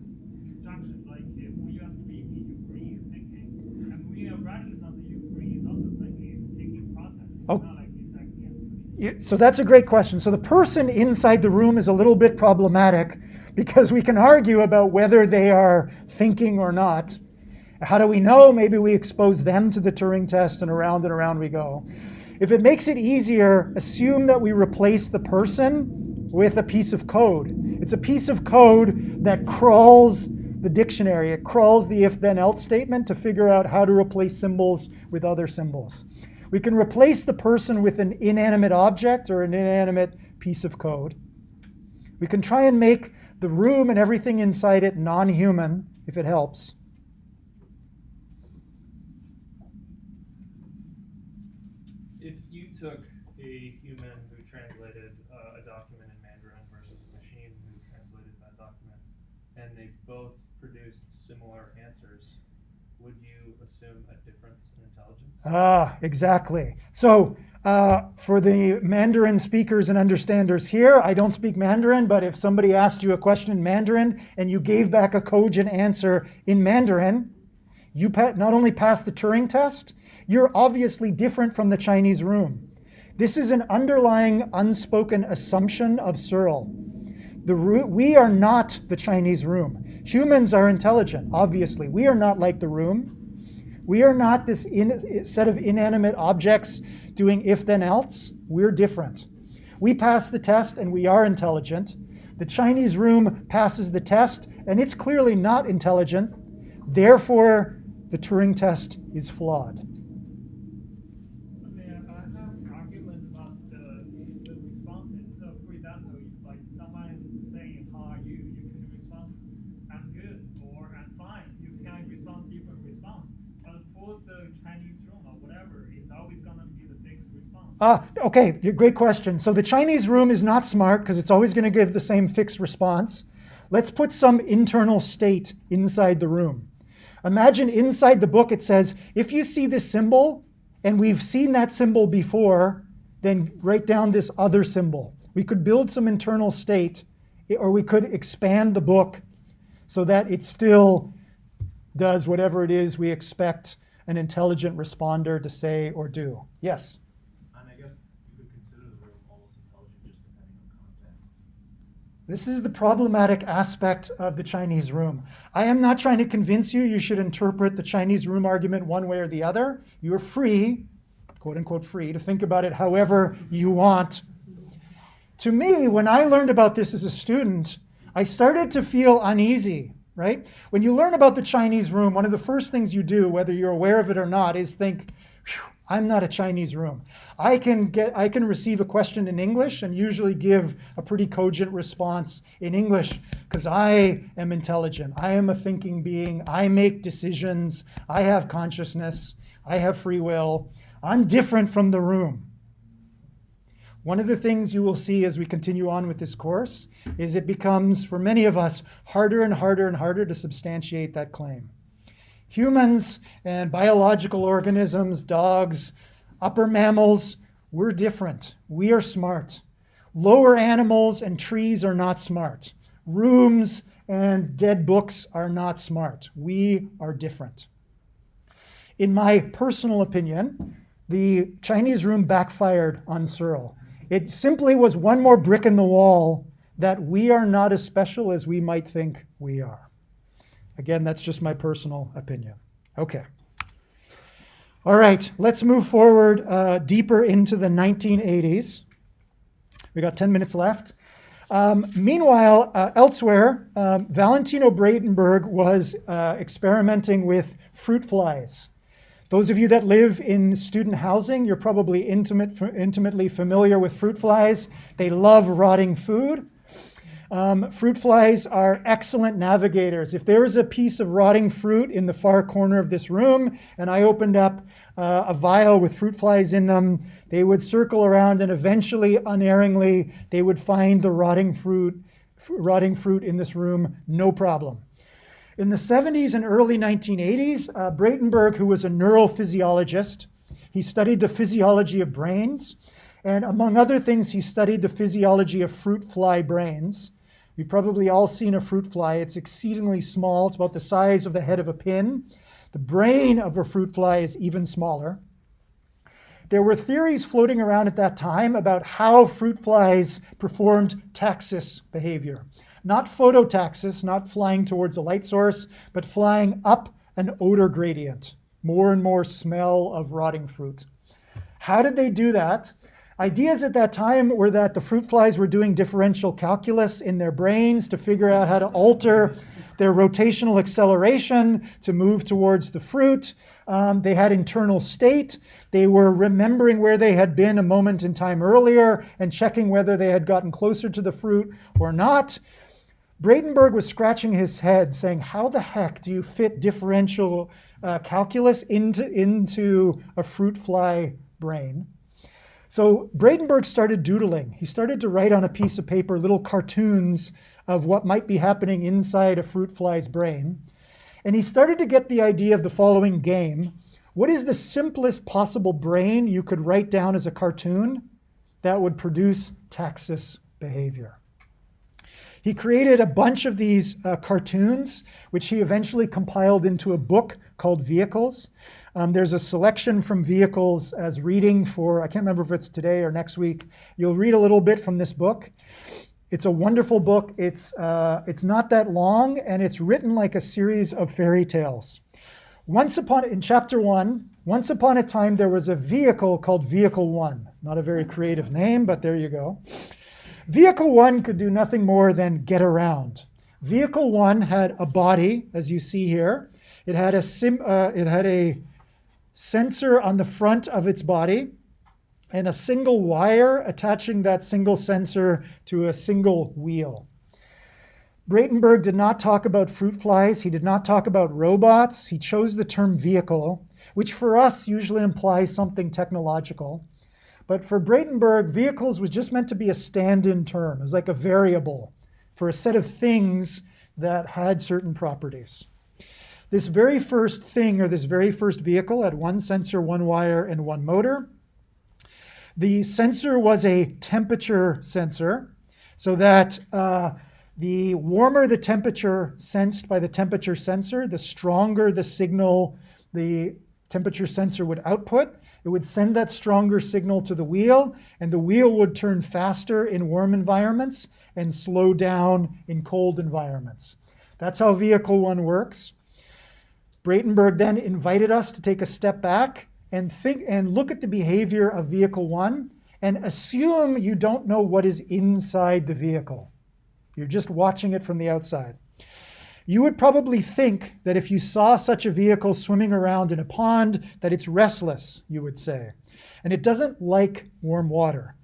instruction, like when you are speaking, your brain is thinking, and when you are writing something, your brain is also thinking, it's taking process. It's not like it's actually So that's a great question. So the person inside the room is a little bit problematic because we can argue about whether they are thinking or not. How do we know? Maybe we expose them to the Turing test and around we go. If it makes it easier, assume that we replace the person with a piece of code. It's a piece of code that crawls the dictionary. It crawls the if-then-else statement to figure out how to replace symbols with other symbols. We can replace the person with an inanimate object or an inanimate piece of code. We can try and make the room and everything inside it non-human, if it helps. If you took a human who translated a document in Mandarin versus a machine who translated that document, and they both produced similar answers, would you assume a difference in intelligence? Exactly. So for the Mandarin speakers and understanders here, I don't speak Mandarin, but if somebody asked you a question in Mandarin and you gave back a cogent answer in Mandarin, you not only passed the Turing test, you're obviously different from the Chinese room. This is an underlying unspoken assumption of Searle. We are not the Chinese room. Humans are intelligent, obviously. We are not like the room. We are not this set of inanimate objects doing if-then-else. We're different. We pass the test and we are intelligent. The Chinese room passes the test and it's clearly not intelligent. Therefore, the Turing test is flawed. I have an argument about the responses. So for example, if like someone saying, how are you? You can respond, I'm good, or I'm fine. You can respond different response. But for the Chinese room or whatever, it's always gonna be the fixed response. Okay, great question. So the Chinese room is not smart because it's always going to give the same fixed response. Let's put some internal state inside the room. Imagine inside the book it says, if you see this symbol, and we've seen that symbol before, then write down this other symbol. We could build some internal state, or we could expand the book so that it still does whatever it is we expect an intelligent responder to say or do. Yes? And I guess you could consider the room almost intelligent just depending on context. This is the problematic aspect of the Chinese room. I am not trying to convince you should interpret the Chinese room argument one way or the other. You're free, quote unquote free, to think about it however you want. To me, when I learned about this as a student, I started to feel uneasy, right? When you learn about the Chinese room, one of the first things you do, whether you're aware of it or not, is think, I'm not a Chinese room. I can receive a question in English and usually give a pretty cogent response in English because I am intelligent. I am a thinking being. I make decisions. I have consciousness. I have free will. I'm different from the room. One of the things you will see as we continue on with this course is it becomes, for many of us, harder and harder and harder to substantiate that claim. Humans and biological organisms, dogs, upper mammals, we're different. We are smart. Lower animals and trees are not smart. Rooms and dead books are not smart. We are different. In my personal opinion, the Chinese room backfired on Searle. It simply was one more brick in the wall that we are not as special as we might think we are. Again, that's just my personal opinion. Okay. All right, let's move forward deeper into the 1980s. We got 10 minutes left. Meanwhile, elsewhere, Valentino Bradenberg was experimenting with fruit flies. Those of you that live in student housing, you're probably intimately familiar with fruit flies. They love rotting food. Fruit flies are excellent navigators. If there is a piece of rotting fruit in the far corner of this room, and I opened up a vial with fruit flies in them, they would circle around and eventually, unerringly, they would find the rotting fruit in this room, no problem. In the 70s and early 1980s, Bradenberg, who was a neurophysiologist, he studied the physiology of brains, and among other things, he studied the physiology of fruit fly brains. You've probably all seen a fruit fly. It's exceedingly small. It's about the size of the head of a pin. The brain of a fruit fly is even smaller. There were theories floating around at that time about how fruit flies performed taxis behavior. Not phototaxis, not flying towards a light source, but flying up an odor gradient, more and more smell of rotting fruit. How did they do that? Ideas at that time were that the fruit flies were doing differential calculus in their brains to figure out how to alter their rotational acceleration to move towards the fruit. They had internal state. They were remembering where they had been a moment in time earlier and checking whether they had gotten closer to the fruit or not. Bradenberg was scratching his head saying, how the heck do you fit differential calculus into a fruit fly brain? So Bradenberg started doodling. He started to write on a piece of paper little cartoons of what might be happening inside a fruit fly's brain. And he started to get the idea of the following game. What is the simplest possible brain you could write down as a cartoon that would produce taxis behavior? He created a bunch of these cartoons, which he eventually compiled into a book called Vehicles. There's a selection from Vehicles as reading for, I can't remember if it's today or next week. You'll read a little bit from this book. It's a wonderful book. It's not that long, and it's written like a series of fairy tales. In chapter 1, once upon a time, there was a vehicle called Vehicle 1. Not a very creative name, but there you go. Vehicle 1 could do nothing more than get around. Vehicle 1 had a body, as you see here. It had a sensor on the front of its body and a single wire attaching that single sensor to a single wheel. Bradenberg did not talk about fruit flies. He did not talk about robots. He chose the term vehicle, which for us usually implies something technological. But for Bradenberg, vehicles was just meant to be a stand-in term. It was like a variable for a set of things that had certain properties. This very first thing, or this very first vehicle, had one sensor, one wire, and one motor. The sensor was a temperature sensor, so that the warmer the temperature sensed by the temperature sensor, the stronger the signal the temperature sensor would output. It would send that stronger signal to the wheel, and the wheel would turn faster in warm environments and slow down in cold environments. That's how Vehicle 1 works. Bradenberg then invited us to take a step back and look at the behavior of Vehicle 1 and assume you don't know what is inside the vehicle. You're just watching it from the outside. You would probably think that if you saw such a vehicle swimming around in a pond, that it's restless, you would say. And it doesn't like warm water.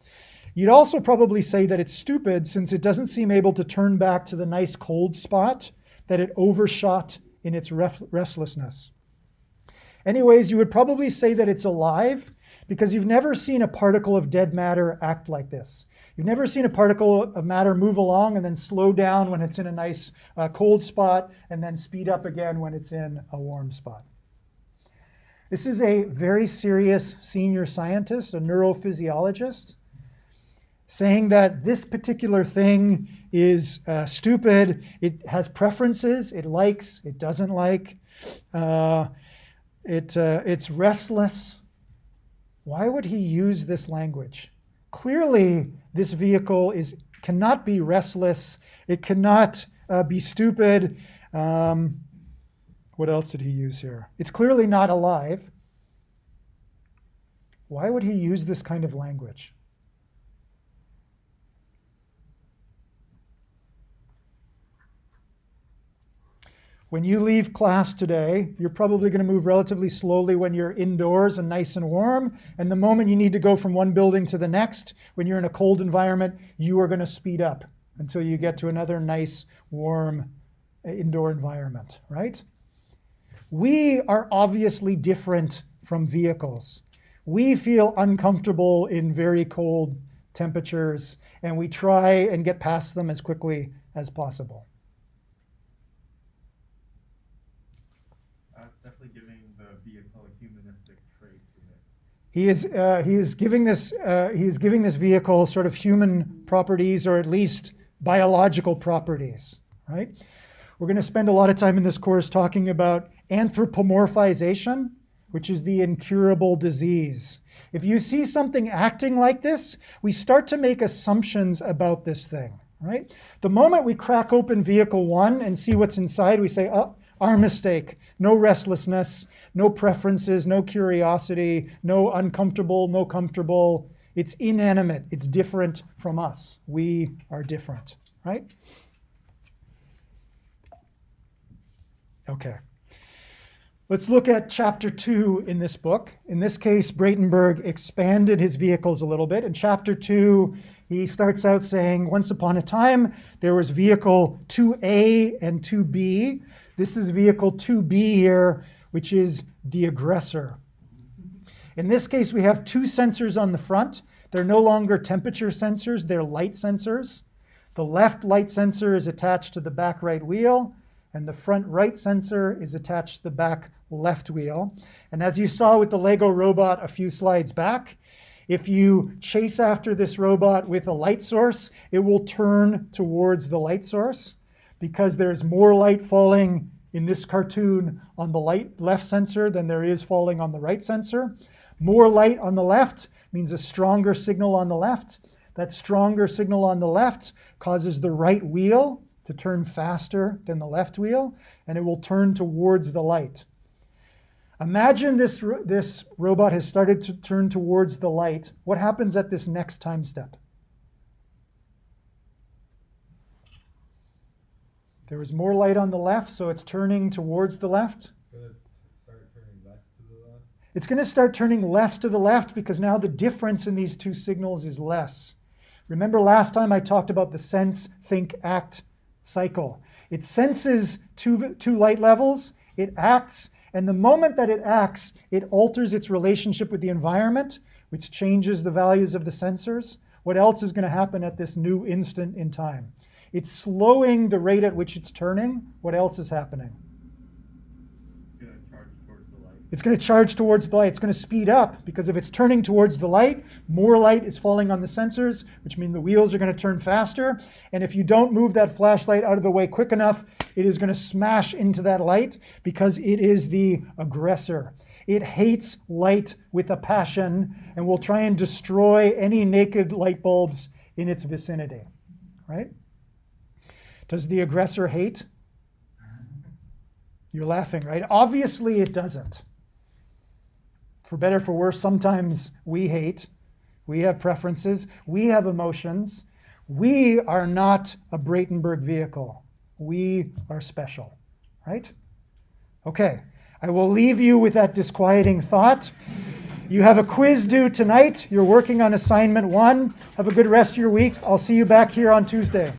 You'd also probably say that it's stupid since it doesn't seem able to turn back to the nice cold spot that it overshot in its restlessness. Anyways, you would probably say that it's alive because you've never seen a particle of dead matter act like this. You've never seen a particle of matter move along and then slow down when it's in a nice cold spot and then speed up again when it's in a warm spot. This is a very serious senior scientist, a neurophysiologist, saying that this particular thing is stupid. It has preferences. It likes, it doesn't like. It's restless. Why would he use this language? Clearly, this vehicle cannot be restless. It cannot be stupid. What else did he use here? It's clearly not alive. Why would he use this kind of language? When you leave class today, you're probably going to move relatively slowly when you're indoors and nice and warm. And the moment you need to go from one building to the next, when you're in a cold environment, you are going to speed up until you get to another nice, warm indoor environment, right? We are obviously different from vehicles. We feel uncomfortable in very cold temperatures, and we try and get past them as quickly as possible. Definitely giving the vehicle a humanistic trait to it. He is giving this vehicle sort of human properties, or at least biological properties, right? We're going to spend a lot of time in this course talking about anthropomorphization, which is the incurable disease. If you see something acting like this, we start to make assumptions about this thing, right? The moment we crack open vehicle 1 and see what's inside, we say, oh, our mistake. No restlessness, no preferences, no curiosity, no uncomfortable, no comfortable. It's inanimate. It's different from us. We are different, right? Okay. Let's look at chapter 2 in this book. In this case, Bratenberg expanded his vehicles a little bit. In chapter 2, he starts out saying, once upon a time, there was vehicle 2A and 2B. This is vehicle 2B here, which is the aggressor. In this case, we have 2 sensors on the front. They're no longer temperature sensors, they're light sensors. The left light sensor is attached to the back right wheel, and the front right sensor is attached to the back left wheel. And as you saw with the Lego robot a few slides back, if you chase after this robot with a light source, it will turn towards the light source, because there's more light falling in this cartoon on the left sensor than there is falling on the right sensor. More light on the left means a stronger signal on the left. That stronger signal on the left causes the right wheel to turn faster than the left wheel, and it will turn towards the light. Imagine this robot has started to turn towards the light. What happens at this next time step? There was more light on the left, so it's turning towards the left. It's going to start turning less to the left because now the difference in these 2 signals is less. Remember last time I talked about the sense, think, act cycle. It senses 2 light levels, it acts, and the moment that it acts, it alters its relationship with the environment, which changes the values of the sensors. What else is going to happen at this new instant in time? It's slowing the rate at which it's turning. What else is happening? It's going to charge towards the light. It's going to speed up because if it's turning towards the light, more light is falling on the sensors, which means the wheels are going to turn faster. And if you don't move that flashlight out of the way quick enough, it is going to smash into that light because it is the aggressor. It hates light with a passion and will try and destroy any naked light bulbs in its vicinity, right? Does the aggressor hate? You're laughing, right? Obviously it doesn't. For better, for worse, sometimes we hate. We have preferences. We have emotions. We are not a Bratenberg vehicle. We are special, right? Okay, I will leave you with that disquieting thought. You have a quiz due tonight. You're working on assignment 1. Have a good rest of your week. I'll see you back here on Tuesday.